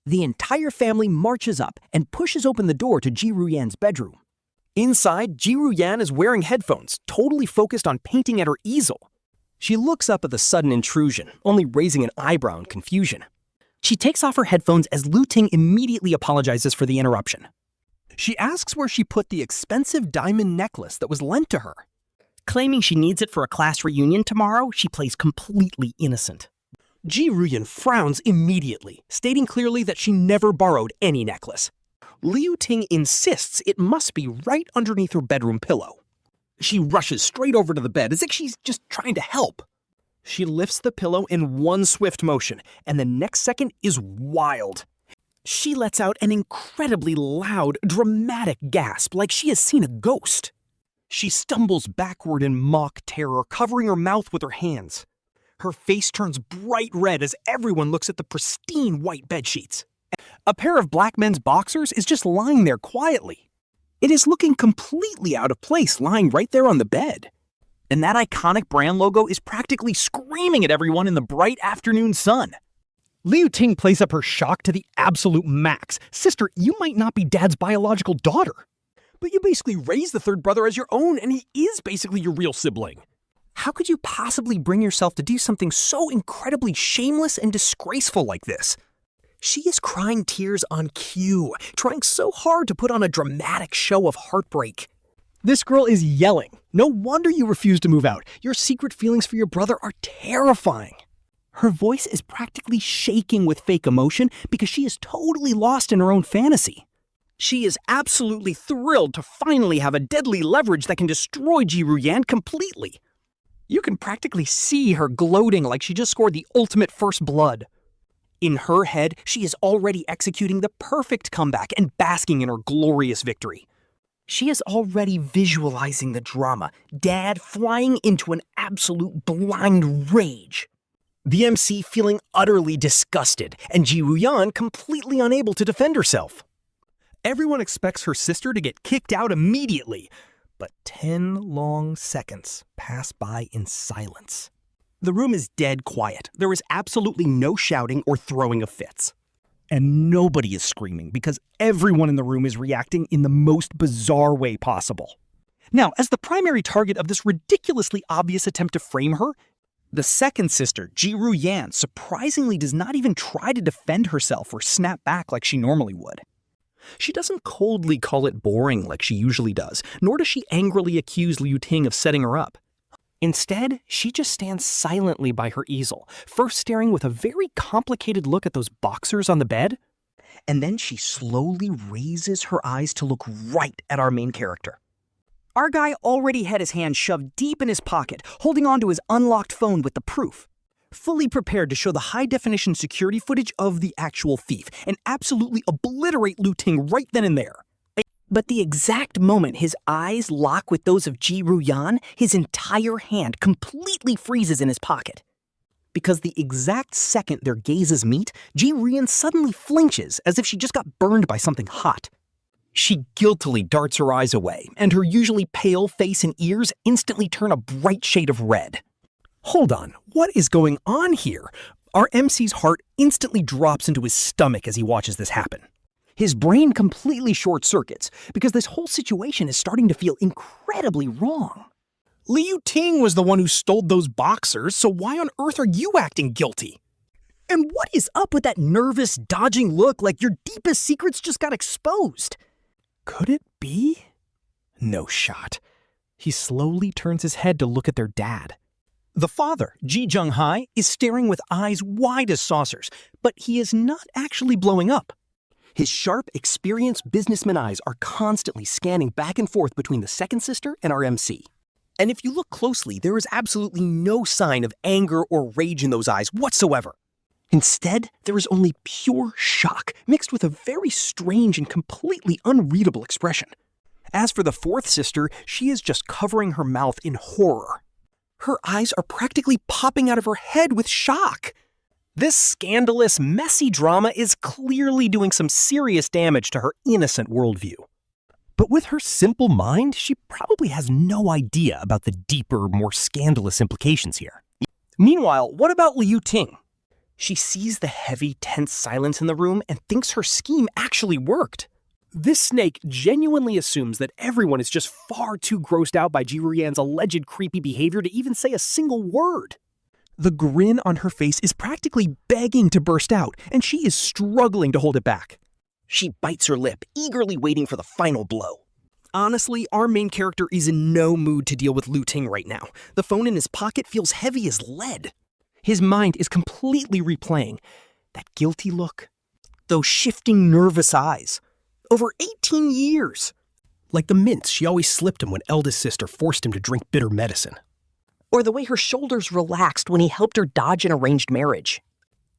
The entire family marches up and pushes open the door to Ji Ruyan's bedroom. Inside, Ji Ruyan is wearing headphones, totally focused on painting at her easel. She looks up at the sudden intrusion, only raising an eyebrow in confusion. She takes off her headphones as Liu Ting immediately apologizes for the interruption. She asks where she put the expensive diamond necklace that was lent to her. Claiming she needs it for a class reunion tomorrow, she plays completely innocent. Ji Ruyan frowns immediately, stating clearly that she never borrowed any necklace. Liu Ting insists it must be right underneath her bedroom pillow. She rushes straight over to the bed as if she's just trying to help. She lifts the pillow in one swift motion, and the next second is wild. She lets out an incredibly loud, dramatic gasp like she has seen a ghost. She stumbles backward in mock terror, covering her mouth with her hands. Her face turns bright red as everyone looks at the pristine white bedsheets. A pair of black men's boxers is just lying there quietly. It is looking completely out of place, lying right there on the bed. And that iconic brand logo is practically screaming at everyone in the bright afternoon sun. Liu Ting plays up her shock to the absolute max. Sister, you might not be Dad's biological daughter, but you basically raised the third brother as your own, and he is basically your real sibling. How could you possibly bring yourself to do something so incredibly shameless and disgraceful like this? She is crying tears on cue, trying so hard to put on a dramatic show of heartbreak. This girl is yelling. No wonder you refuse to move out. Your secret feelings for your brother are terrifying. Her voice is practically shaking with fake emotion because she is totally lost in her own fantasy. She is absolutely thrilled to finally have a deadly leverage that can destroy Ji Ruyan completely. You can practically see her gloating like she just scored the ultimate first blood. In her head, she is already executing the perfect comeback and basking in her glorious victory. She is already visualizing the drama, Dad flying into an absolute blind rage. The MC feeling utterly disgusted, and Ji Ruyan completely unable to defend herself. Everyone expects her sister to get kicked out immediately, but 10 long seconds pass by in silence. The room is dead quiet. There is absolutely no shouting or throwing of fits. And nobody is screaming because everyone in the room is reacting in the most bizarre way possible. Now, as the primary target of this ridiculously obvious attempt to frame her, the second sister, Ji Ruyan, surprisingly does not even try to defend herself or snap back like she normally would. She doesn't coldly call it boring like she usually does, nor does she angrily accuse Liu Ting of setting her up. Instead, she just stands silently by her easel, first staring with a very complicated look at those boxers on the bed, and then she slowly raises her eyes to look right at our main character. Our guy already had his hand shoved deep in his pocket, holding onto his unlocked phone with the proof, fully prepared to show the high-definition security footage of the actual thief and absolutely obliterate Liu Ting right then and there. But the exact moment his eyes lock with those of Ji Ruyan, his entire hand completely freezes in his pocket. Because the exact second their gazes meet, Ji Ruyan suddenly flinches as if she just got burned by something hot. She guiltily darts her eyes away, and her usually pale face and ears instantly turn a bright shade of red. Hold on, what is going on here? Our MC's heart instantly drops into his stomach as he watches this happen. His brain completely short-circuits because this whole situation is starting to feel incredibly wrong. Liu Ting was the one who stole those boxers, so why on earth are you acting guilty? And what is up with that nervous, dodging look like your deepest secrets just got exposed? Could it be? No shot. He slowly turns his head to look at their dad. The father, Ji Zhenghai, is staring with eyes wide as saucers, but he is not actually blowing up. His sharp, experienced businessman eyes are constantly scanning back and forth between the second sister and our MC. And if you look closely, there is absolutely no sign of anger or rage in those eyes whatsoever. Instead, there is only pure shock, mixed with a very strange and completely unreadable expression. As for the fourth sister, she is just covering her mouth in horror. Her eyes are practically popping out of her head with shock. This scandalous, messy drama is clearly doing some serious damage to her innocent worldview. But with her simple mind, she probably has no idea about the deeper, more scandalous implications here. Meanwhile, what about Liu Ting? She sees the heavy, tense silence in the room and thinks her scheme actually worked. This snake genuinely assumes that everyone is just far too grossed out by Ji Ruyan's alleged creepy behavior to even say a single word. The grin on her face is practically begging to burst out, and she is struggling to hold it back. She bites her lip, eagerly waiting for the final blow. Honestly, our main character is in no mood to deal with Liu Ting right now. The phone in his pocket feels heavy as lead. His mind is completely replaying that guilty look, those shifting nervous eyes. Over 18 years. Like the mints she always slipped him when eldest sister forced him to drink bitter medicine. Or the way her shoulders relaxed when he helped her dodge an arranged marriage.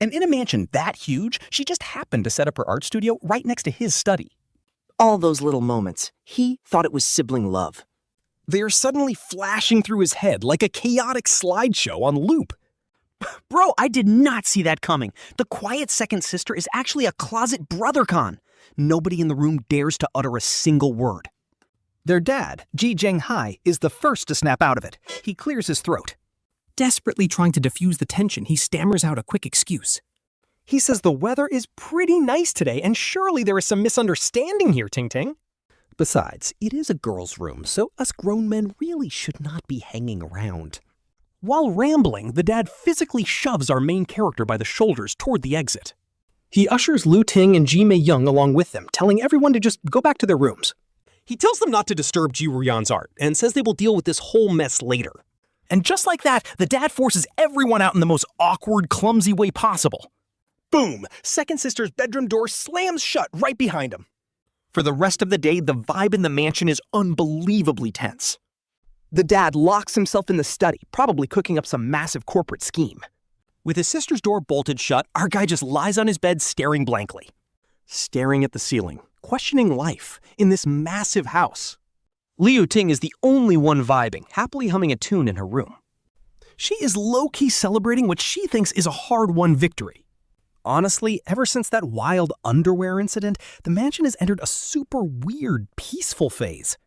And in a mansion that huge, she just happened to set up her art studio right next to his study. All those little moments, he thought it was sibling love. They are suddenly flashing through his head like a chaotic slideshow on loop. Bro, I did not see that coming. The quiet second sister is actually a closet brother-con. Nobody in the room dares to utter a single word. Their dad, Ji Zhenghai, is the first to snap out of it. He clears his throat. Desperately trying to diffuse the tension, he stammers out a quick excuse. He says the weather is pretty nice today, and surely there is some misunderstanding here, Ting Ting. Besides, it is a girl's room, so us grown men really should not be hanging around. While rambling, the dad physically shoves our main character by the shoulders toward the exit. He ushers Liu Ting and Ji Meiyong along with them, telling everyone to just go back to their rooms. He tells them not to disturb Ji Ruyan's art, and says they will deal with this whole mess later. And just like that, the dad forces everyone out in the most awkward, clumsy way possible. Boom! Second sister's bedroom door slams shut right behind him. For the rest of the day, the vibe in the mansion is unbelievably tense. The dad locks himself in the study, probably cooking up some massive corporate scheme. With his sister's door bolted shut, our guy just lies on his bed staring blankly. Staring at the ceiling, questioning life in this massive house. Liu Ting is the only one vibing, happily humming a tune in her room. She is low-key celebrating what she thinks is a hard-won victory. Honestly, ever since that wild underwear incident, the mansion has entered a super weird, peaceful phase.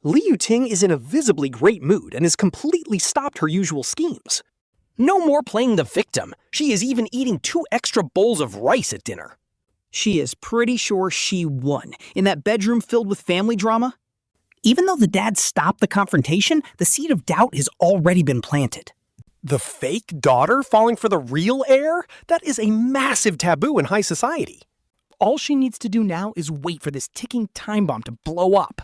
Liu Ting is in a visibly great mood and has completely stopped her usual schemes. No more playing the victim. She is even eating 2 extra bowls of rice at dinner. She is pretty sure she won in that bedroom filled with family drama. Even though the dad stopped the confrontation, the seed of doubt has already been planted. The fake daughter falling for the real heir? That is a massive taboo in high society. All she needs to do now is wait for this ticking time bomb to blow up.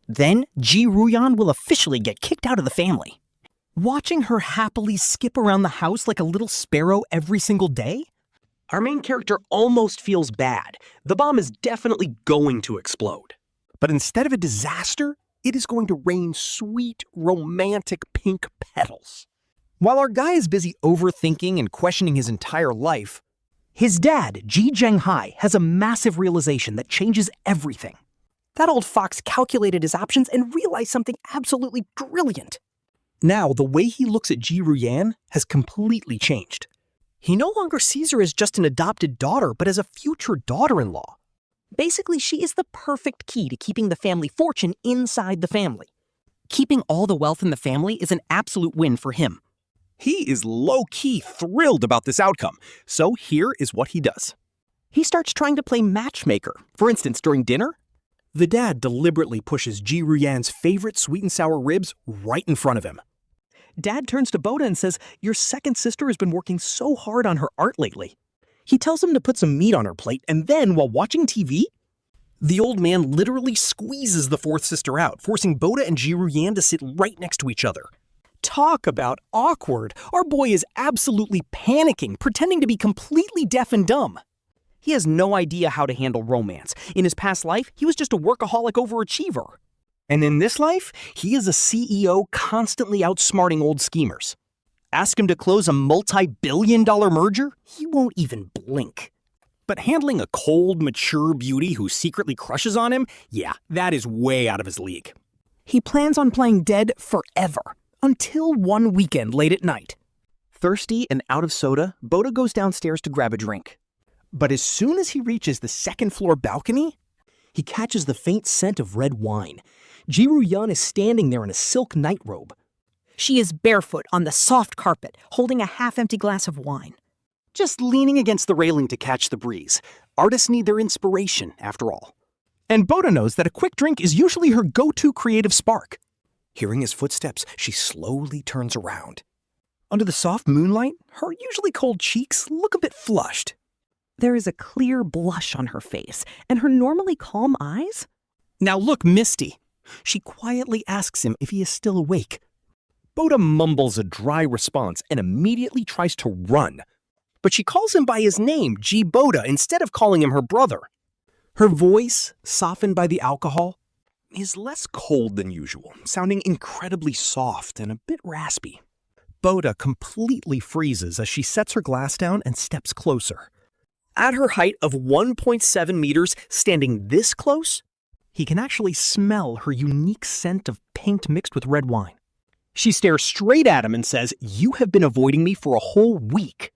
Then Ji Ruyan will officially get kicked out of the family. Watching her happily skip around the house like a little sparrow every single day? Our main character almost feels bad. The bomb is definitely going to explode. But instead of a disaster, it is going to rain sweet, romantic pink petals. While our guy is busy overthinking and questioning his entire life, his dad, Ji Zhenghai, has a massive realization that changes everything. That old fox calculated his options and realized something absolutely brilliant. Now, the way he looks at Ji Ruyan has completely changed. He no longer sees her as just an adopted daughter, but as a future daughter-in-law. Basically, she is the perfect key to keeping the family fortune inside the family. Keeping all the wealth in the family is an absolute win for him. He is low-key thrilled about this outcome, so here is what he does. He starts trying to play matchmaker. For instance, during dinner, the dad deliberately pushes Ji Ruyan's favorite sweet and sour ribs right in front of him. Dad turns to Boda and says, "Your second sister has been working so hard on her art lately." He tells him to put some meat on her plate, and then, while watching TV, the old man literally squeezes the fourth sister out, forcing Boda and Ji Ruyan to sit right next to each other. Talk about awkward. Our boy is absolutely panicking, pretending to be completely deaf and dumb. He has no idea how to handle romance. In his past life, he was just a workaholic overachiever. And in this life, he is a CEO constantly outsmarting old schemers. Ask him to close a multi-billion-dollar merger, he won't even blink. But handling a cold, mature beauty who secretly crushes on him, yeah, that is way out of his league. He plans on playing dead forever, until one weekend late at night. Thirsty and out of soda, Boda goes downstairs to grab a drink. But as soon as he reaches the second-floor balcony, he catches the faint scent of red wine. Ji Ruyan is standing there in a silk nightrobe. She is barefoot on the soft carpet, holding a half-empty glass of wine. Just leaning against the railing to catch the breeze. Artists need their inspiration, after all. And Boda knows that a quick drink is usually her go-to creative spark. Hearing his footsteps, she slowly turns around. Under the soft moonlight, her usually cold cheeks look a bit flushed. There is a clear blush on her face, and her normally calm eyes? Now look misty. She quietly asks him if he is still awake. Boda mumbles a dry response and immediately tries to run. But she calls him by his name, Ji Boda, instead of calling him her brother. Her voice, softened by the alcohol, is less cold than usual, sounding incredibly soft and a bit raspy. Boda completely freezes as she sets her glass down and steps closer. At her height of 1.7 meters, standing this close, he can actually smell her unique scent of paint mixed with red wine. She stares straight at him and says, "You have been avoiding me for a whole week."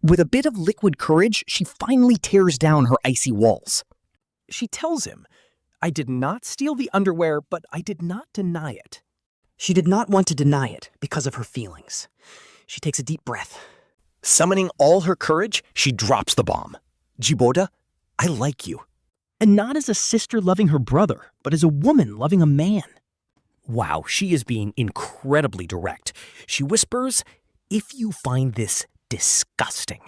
With a bit of liquid courage, she finally tears down her icy walls. She tells him, "I did not steal the underwear, but I did not deny it." She did not want to deny it because of her feelings. She takes a deep breath. Summoning all her courage, she drops the bomb. "Ji Boda, I like you." And not as a sister loving her brother, but as a woman loving a man. Wow, she is being incredibly direct. She whispers, "If you find this disgusting,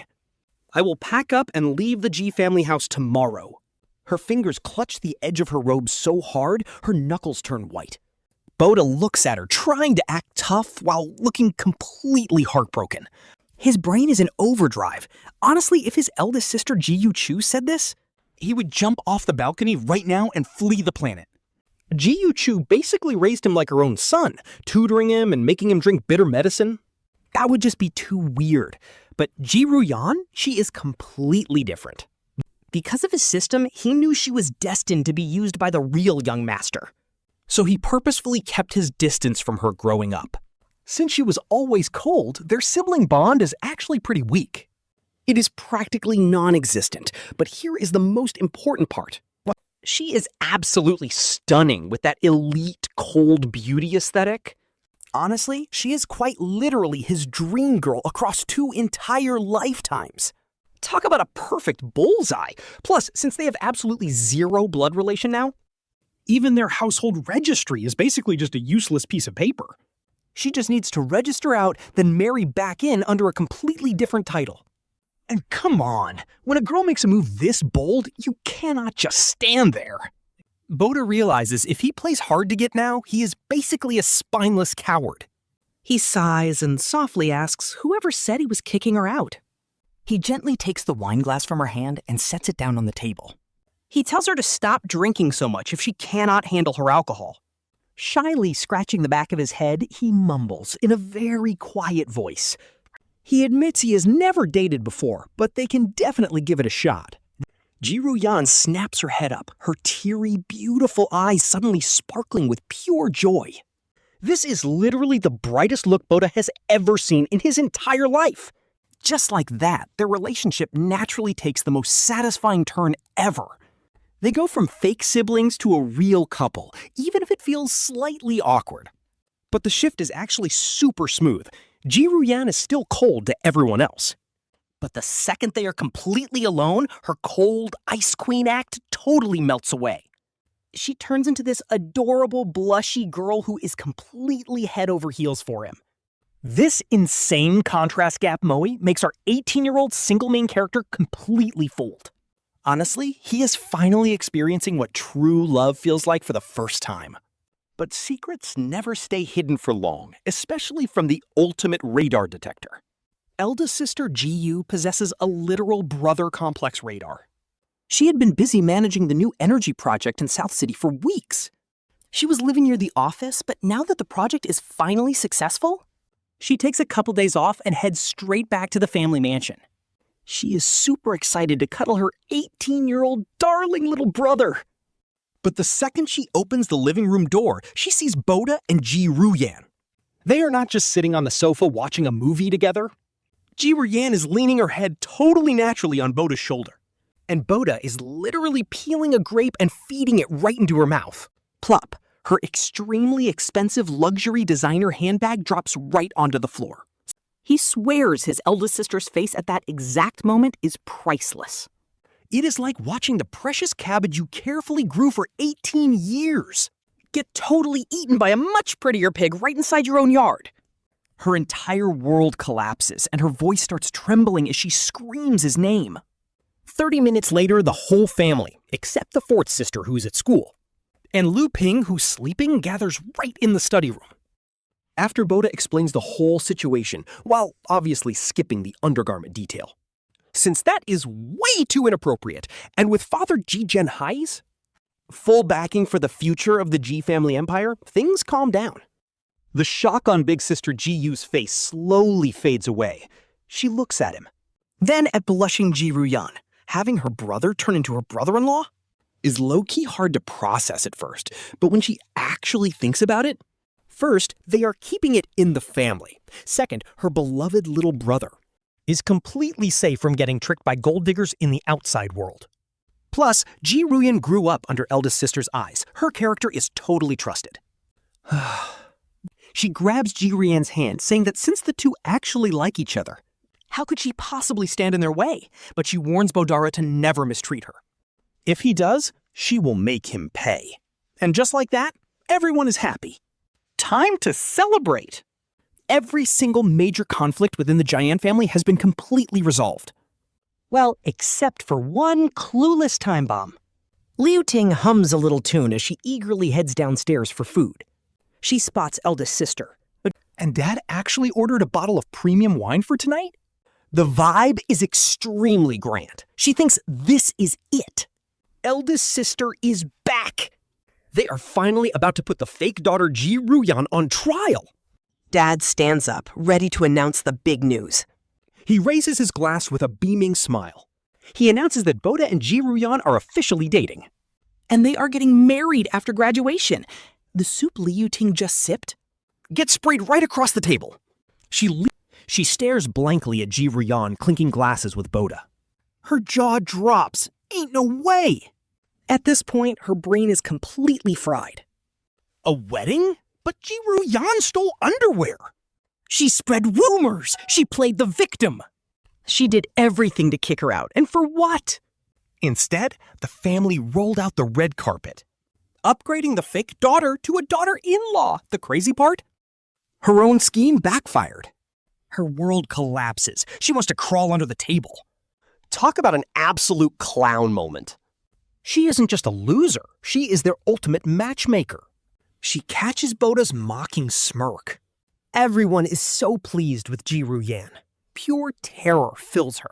I will pack up and leave the Ji family house tomorrow." Her fingers clutch the edge of her robe so hard, her knuckles turn white. Boda looks at her, trying to act tough while looking completely heartbroken. His brain is in overdrive. Honestly, if his eldest sister Ji Youchu said this, He would jump off the balcony right now and flee the planet. Ji Youchu basically raised him like her own son, tutoring him and making him drink bitter medicine. That would just be too weird. But Ji Ruyan, she is completely different. Because of his system, he knew she was destined to be used by the real young master. So he purposefully kept his distance from her growing up. Since she was always cold, their sibling bond is actually pretty weak. It is practically non-existent, but here is the most important part. She is absolutely stunning with that elite cold beauty aesthetic. Honestly, she is quite literally his dream girl across 2 entire lifetimes. Talk about a perfect bullseye. Plus, since they have absolutely zero blood relation now, Even their household registry is basically just a useless piece of paper. she just needs to register out, then marry back in under a completely different title. And come on, when a girl makes a move this bold, you cannot just stand there. Boda realizes if he plays hard to get now, he is basically a spineless coward. He sighs and softly asks whoever said he was kicking her out. He gently takes the wine glass from her hand and sets it down on the table. He tells her to stop drinking so much if she cannot handle her alcohol. Shyly scratching the back of his head, he mumbles in a very quiet voice. He admits he has never dated before, but they can definitely give it a shot. Ji Ruyan snaps her head up, her teary, beautiful eyes suddenly sparkling with pure joy. This is literally the brightest look Boda has ever seen in his entire life. Just like that, their relationship naturally takes the most satisfying turn ever. They go from fake siblings to a real couple, even if it feels slightly awkward. But the shift is actually super smooth. Ji Ruyan is still cold to everyone else. But the second they are completely alone, her cold Ice Queen act totally melts away. She turns into this adorable, blushy girl who is completely head over heels for him. This insane contrast gap moe makes our 18-year-old single main character completely fooled. Honestly, he is finally experiencing what true love feels like for the first time. But secrets never stay hidden for long, especially from the ultimate radar detector. Eldest sister Ji Yu possesses a literal brother complex radar. She had been busy managing the new energy project in South City for weeks. She was living near the office, but now that the project is finally successful, she takes a couple days off and heads straight back to the family mansion. She is super excited to cuddle her 18-year-old darling little brother. But the second she opens the living room door, she sees Boda and Ji Ruyan. They are not just sitting on the sofa watching a movie together. Ji Ruyan is leaning her head totally naturally on Boda's shoulder. And Boda is literally peeling a grape and feeding it right into her mouth. Plop, her extremely expensive luxury designer handbag drops right onto the floor. He swears his eldest sister's face at that exact moment is priceless. It is like watching the precious cabbage you carefully grew for 18 years get totally eaten by a much prettier pig right inside your own yard. Her entire world collapses and her voice starts trembling as she screams his name. 30 minutes later, the whole family, except the fourth sister who's at school, and Liu Ping, who's sleeping, gathers right in the study room. After Boda explains the whole situation, while obviously skipping the undergarment detail. Since that is way too inappropriate, and with Father Ji Zhenghai's full backing for the future of the Ji family empire, things calm down. The shock on big sister Ji Yu's face slowly fades away. She looks at him. Then at blushing Ji Ruyan, having her brother turn into her brother-in-law is low-key hard to process at first, but when she actually thinks about it, first, they are keeping it in the family. Second, her beloved little brother is completely safe from getting tricked by gold diggers in the outside world. Plus, Ji Ruyan grew up under eldest sister's eyes. Her character is totally trusted. She grabs Ji Ruyan's hand, saying that since the two actually like each other, how could she possibly stand in their way? But she warns Bodara to never mistreat her. If he does, she will make him pay. And just like that, everyone is happy. Time to celebrate! Every single major conflict within the Jian family has been completely resolved. Well, except for one clueless time bomb. Liu Ting hums a little tune as she eagerly heads downstairs for food. She spots eldest sister. And Dad actually ordered a bottle of premium wine for tonight? The vibe is extremely grand. She thinks this is it. eldest sister is back. They are finally about to put the fake daughter Ji Ruyan on trial. Dad stands up, ready to announce the big news. He raises his glass with a beaming smile. He announces that Boda and Ji Ruyan are officially dating. And they are getting married after graduation. The soup Liu Ting just sipped gets sprayed right across the table. She stares blankly at Ji Ruyan clinking glasses with Boda. Her jaw drops. Ain't no way! At this point, her brain is completely fried. A wedding? But Ji Ruyan stole underwear. She spread rumors. She played the victim. She did everything to kick her out, and for what? Instead, the family rolled out the red carpet, upgrading the fake daughter to a daughter-in-law. The crazy part? Her own scheme backfired. Her world collapses. She wants to crawl under the table. Talk about an absolute clown moment. She isn't just a loser. She is their ultimate matchmaker. She catches Boda's mocking smirk. Everyone is so pleased with Ji Ruyan. Pure terror fills her.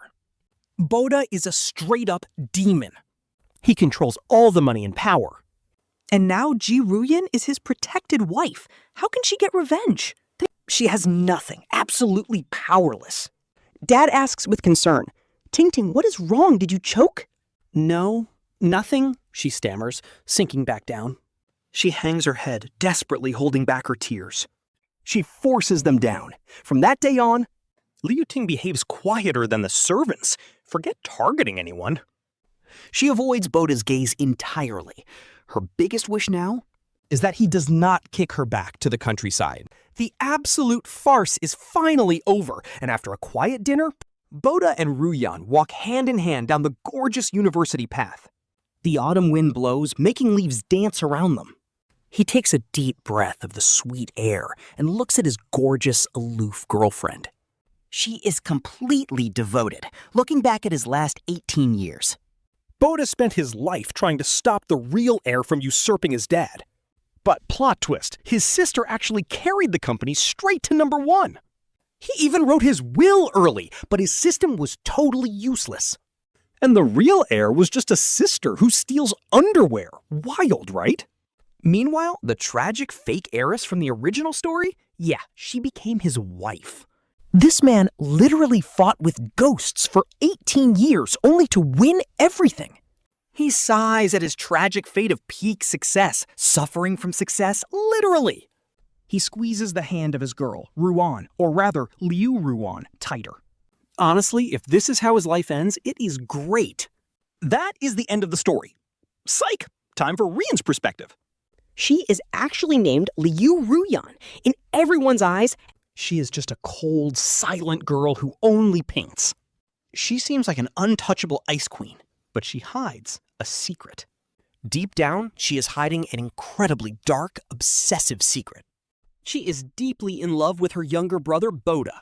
Boda is a straight-up demon. He controls all the money and power. And now Ji Ruyan is his protected wife. How can she get revenge? She has nothing, absolutely powerless. Dad asks with concern, Ting Ting, what is wrong? Did you choke? No, nothing, she stammers, sinking back down. She hangs her head, desperately holding back her tears. She forces them down. From that day on, Liu Ting behaves quieter than the servants. Forget targeting anyone. She avoids Boda's gaze entirely. Her biggest wish now is that he does not kick her back to the countryside. The absolute farce is finally over, and after a quiet dinner, Boda and Ruyan walk hand in hand down the gorgeous university path. The autumn wind blows, making leaves dance around them. He takes a deep breath of the sweet air and looks at his gorgeous, aloof girlfriend. She is completely devoted, looking back at his last 18 years. Boda spent his life trying to stop the real heir from usurping his dad. But plot twist, his sister actually carried the company straight to #1. He even wrote his will early, but his system was totally useless. And the real heir was just a sister who steals underwear. Wild, right? Meanwhile, the tragic fake heiress from the original story? Yeah, she became his wife. This man literally fought with ghosts for 18 years only to win everything. He sighs at his tragic fate of peak success, suffering from success, literally. He squeezes the hand of his girl, Ruan, or rather, Liu Ruyan, tighter. Honestly, if this is how his life ends, it is great. That is the end of the story. Psych! Time for Rian's perspective. She is actually named Liu Ruyan. In everyone's eyes, she is just a cold, silent girl who only paints. She seems like an untouchable ice queen, but she hides a secret. Deep down, she is hiding an incredibly dark, obsessive secret. She is deeply in love with her younger brother, Boda.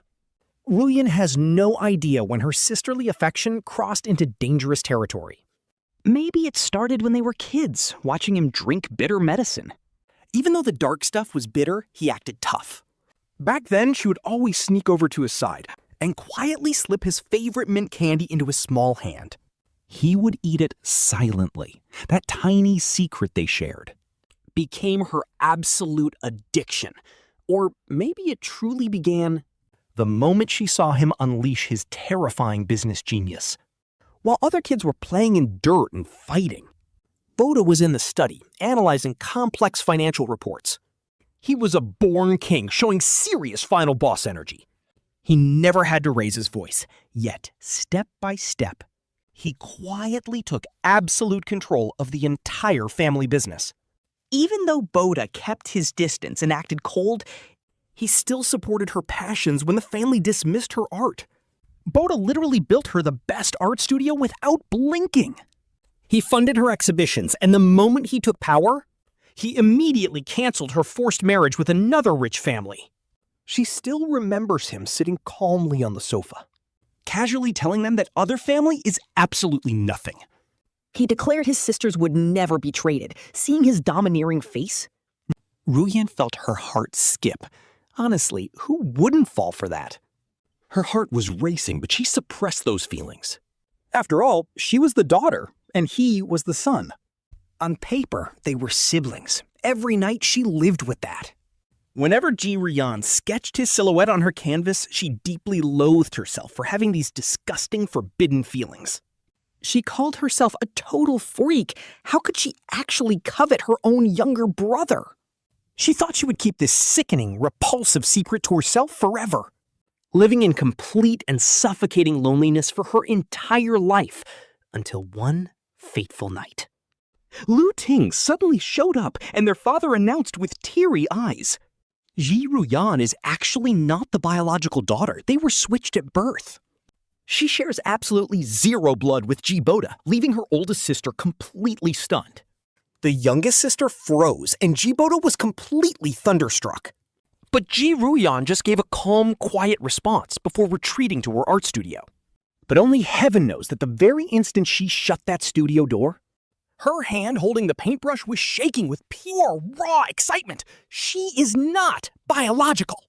Ruyan has no idea when her sisterly affection crossed into dangerous territory. Maybe it started when they were kids, watching him drink bitter medicine. Even though the dark stuff was bitter, he acted tough. Back then, she would always sneak over to his side and quietly slip his favorite mint candy into his small hand. He would eat it silently. That tiny secret they shared became her absolute addiction. Or maybe it truly began the moment she saw him unleash his terrifying business genius. While other kids were playing in dirt and fighting, Boda was in the study, analyzing complex financial reports. He was a born king, showing serious final boss energy. He never had to raise his voice, yet, step by step, he quietly took absolute control of the entire family business. Even though Boda kept his distance and acted cold, he still supported her passions when the family dismissed her art. Boda literally built her the best art studio without blinking. He funded her exhibitions, and the moment he took power, he immediately canceled her forced marriage with another rich family. She still remembers him sitting calmly on the sofa, casually telling them that other family is absolutely nothing. he declared his sisters would never be traded. Seeing his domineering face, Ruyan felt her heart skip. Honestly, who wouldn't fall for that? Her heart was racing, but she suppressed those feelings. After all, she was the daughter, and he was the son. On paper, they were siblings. Every night she lived with that. Whenever Ji Ruyan sketched his silhouette on her canvas, she deeply loathed herself for having these disgusting, forbidden feelings. She called herself a total freak. How could she actually covet her own younger brother? She thought she would keep this sickening, repulsive secret to herself forever, living in complete and suffocating loneliness for her entire life, until one fateful night. Liu Ting suddenly showed up, and their father announced with teary eyes, Ji Ruyan is actually not the biological daughter. They were switched at birth. She shares absolutely zero blood with Ji Boda, leaving her oldest sister completely stunned. The youngest sister froze, and Ji Boda was completely thunderstruck. But Ji Ruyan just gave a calm, quiet response before retreating to her art studio. But only heaven knows that the very instant she shut that studio door, her hand holding the paintbrush was shaking with pure, raw excitement. She is not biological.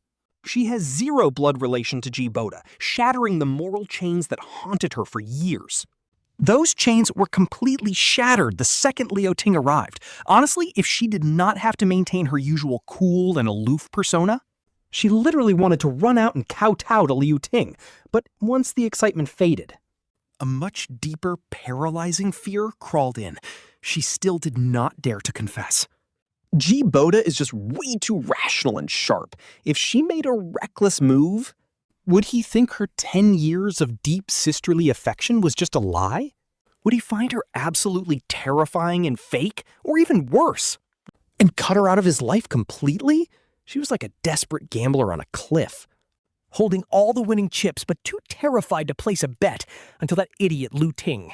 She has zero blood relation to Ji Boda, shattering the moral chains that haunted her for years. Those chains were completely shattered the second Liu Ting arrived. Honestly, if she did not have to maintain her usual cool and aloof persona, she literally wanted to run out and kowtow to Liu Ting. But once the excitement faded, a much deeper, paralyzing fear crawled in. She still did not dare to confess. Ji Boda is just way too rational and sharp. If she made a reckless move, would he think her 10 years of deep sisterly affection was just a lie? Would he find her absolutely terrifying and fake, or even worse, and cut her out of his life completely? She was like a desperate gambler on a cliff, holding all the winning chips but too terrified to place a bet until that idiot Liu Ting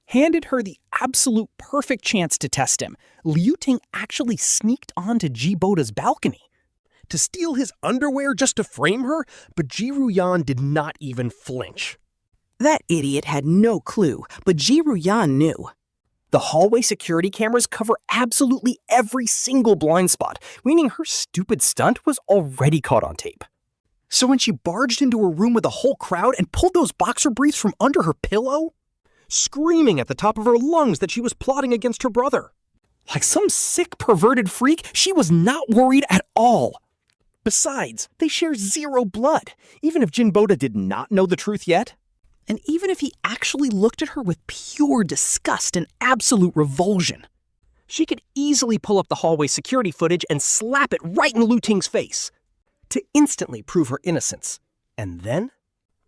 handed her the absolute perfect chance to test him. Liu Ting actually sneaked onto Ji Boda's balcony to steal his underwear just to frame her, but Ji Ruyan did not even flinch. That idiot had no clue, but Ji Ruyan knew. The hallway security cameras cover absolutely every single blind spot, meaning her stupid stunt was already caught on tape. So when she barged into her room with a whole crowd and pulled those boxer briefs from under her pillow, screaming at the top of her lungs that she was plotting against her brother, like some sick, perverted freak, she was not worried at all. Besides, they share zero blood, even if Ji Boda did not know the truth yet. And even if he actually looked at her with pure disgust and absolute revulsion, she could easily pull up the hallway security footage and slap it right in Liu Ting's face to instantly prove her innocence. And then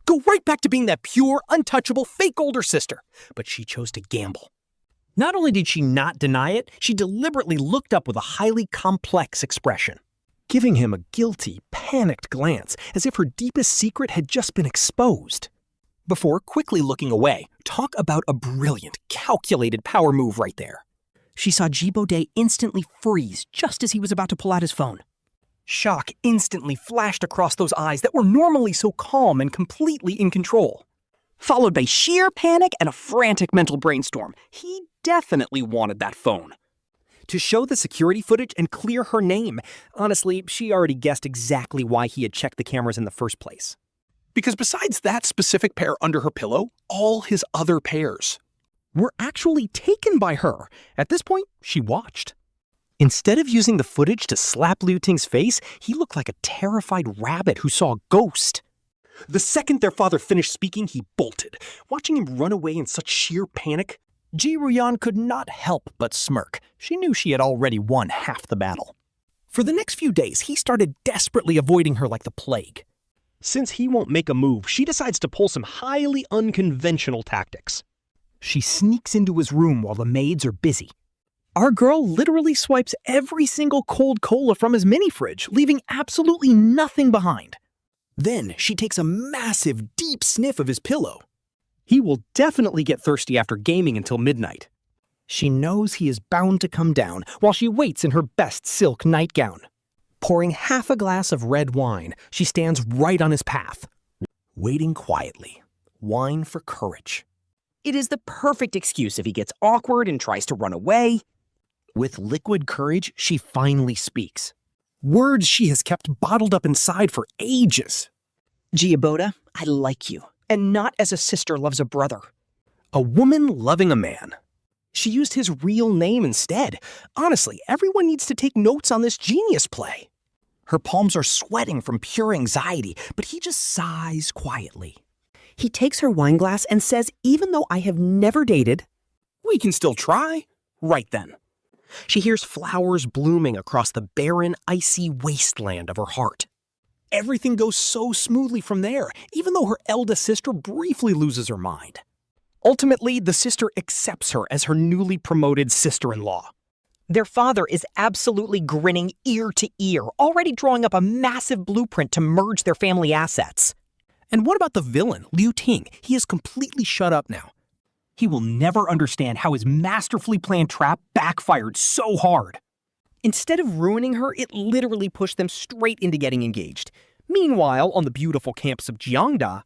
go right back to being that pure, untouchable, fake older sister. But she chose to gamble. Not only did she not deny it, she deliberately looked up with a highly complex expression, giving him a guilty, panicked glance as if her deepest secret had just been exposed, before quickly looking away. Talk about a brilliant, calculated power move right there. She saw Ji Boda instantly freeze just as he was about to pull out his phone. Shock instantly flashed across those eyes that were normally so calm and completely in control, followed by sheer panic and a frantic mental brainstorm. He definitely wanted that phone to show the security footage and clear her name. Honestly, she already guessed exactly why he had checked the cameras in the first place. Because besides that specific pair under her pillow, all his other pairs were actually taken by her. At this point, she watched. Instead of using the footage to slap Liu Ting's face, he looked like a terrified rabbit who saw a ghost. The second their father finished speaking, he bolted. Watching him run away in such sheer panic, Ji Ruyan could not help but smirk. She knew she had already won half the battle. For the next few days, he started desperately avoiding her like the plague. Since he won't make a move, she decides to pull some highly unconventional tactics. She sneaks into his room while the maids are busy. Our girl literally swipes every single cold cola from his mini fridge, leaving absolutely nothing behind. Then she takes a massive, deep sniff of his pillow. He will definitely get thirsty after gaming until midnight. She knows he is bound to come down while she waits in her best silk nightgown. Pouring half a glass of red wine, she stands right on his path, waiting quietly. Wine for courage. It is the perfect excuse if he gets awkward and tries to run away. With liquid courage, she finally speaks. Words she has kept bottled up inside for ages. Ji Boda, I like you, and not as a sister loves a brother. A woman loving a man. She used his real name instead. Honestly, everyone needs to take notes on this genius play. Her palms are sweating from pure anxiety, but he just sighs quietly. He takes her wine glass and says, even though I have never dated, We can still try. Right then. She hears flowers blooming across the barren, icy wasteland of her heart. Everything goes so smoothly from there, even though her eldest sister briefly loses her mind. Ultimately, the sister accepts her as her newly promoted sister-in-law. their father is absolutely grinning ear to ear, already drawing up a massive blueprint to merge their family assets. And what about the villain, Liu Ting? He is completely shut up now. He will never understand how his masterfully planned trap backfired so hard. Instead of ruining her, it literally pushed them straight into getting engaged. Meanwhile, on the beautiful campus of Jiangda,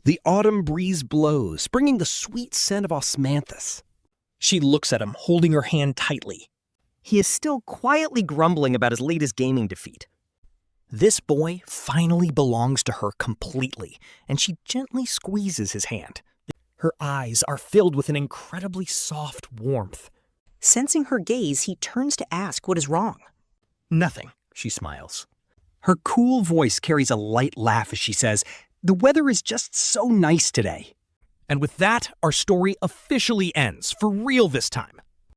the autumn breeze blows, bringing the sweet scent of osmanthus. She looks at him, holding her hand tightly. he is still quietly grumbling about his latest gaming defeat. This boy finally belongs to her completely, and she gently squeezes his hand. Her eyes are filled with an incredibly soft warmth. Sensing her gaze, he turns to ask what is wrong. Nothing, she smiles. Her cool voice carries a light laugh as she says, "The weather is just so nice today." And with that, our story officially ends, for real this time.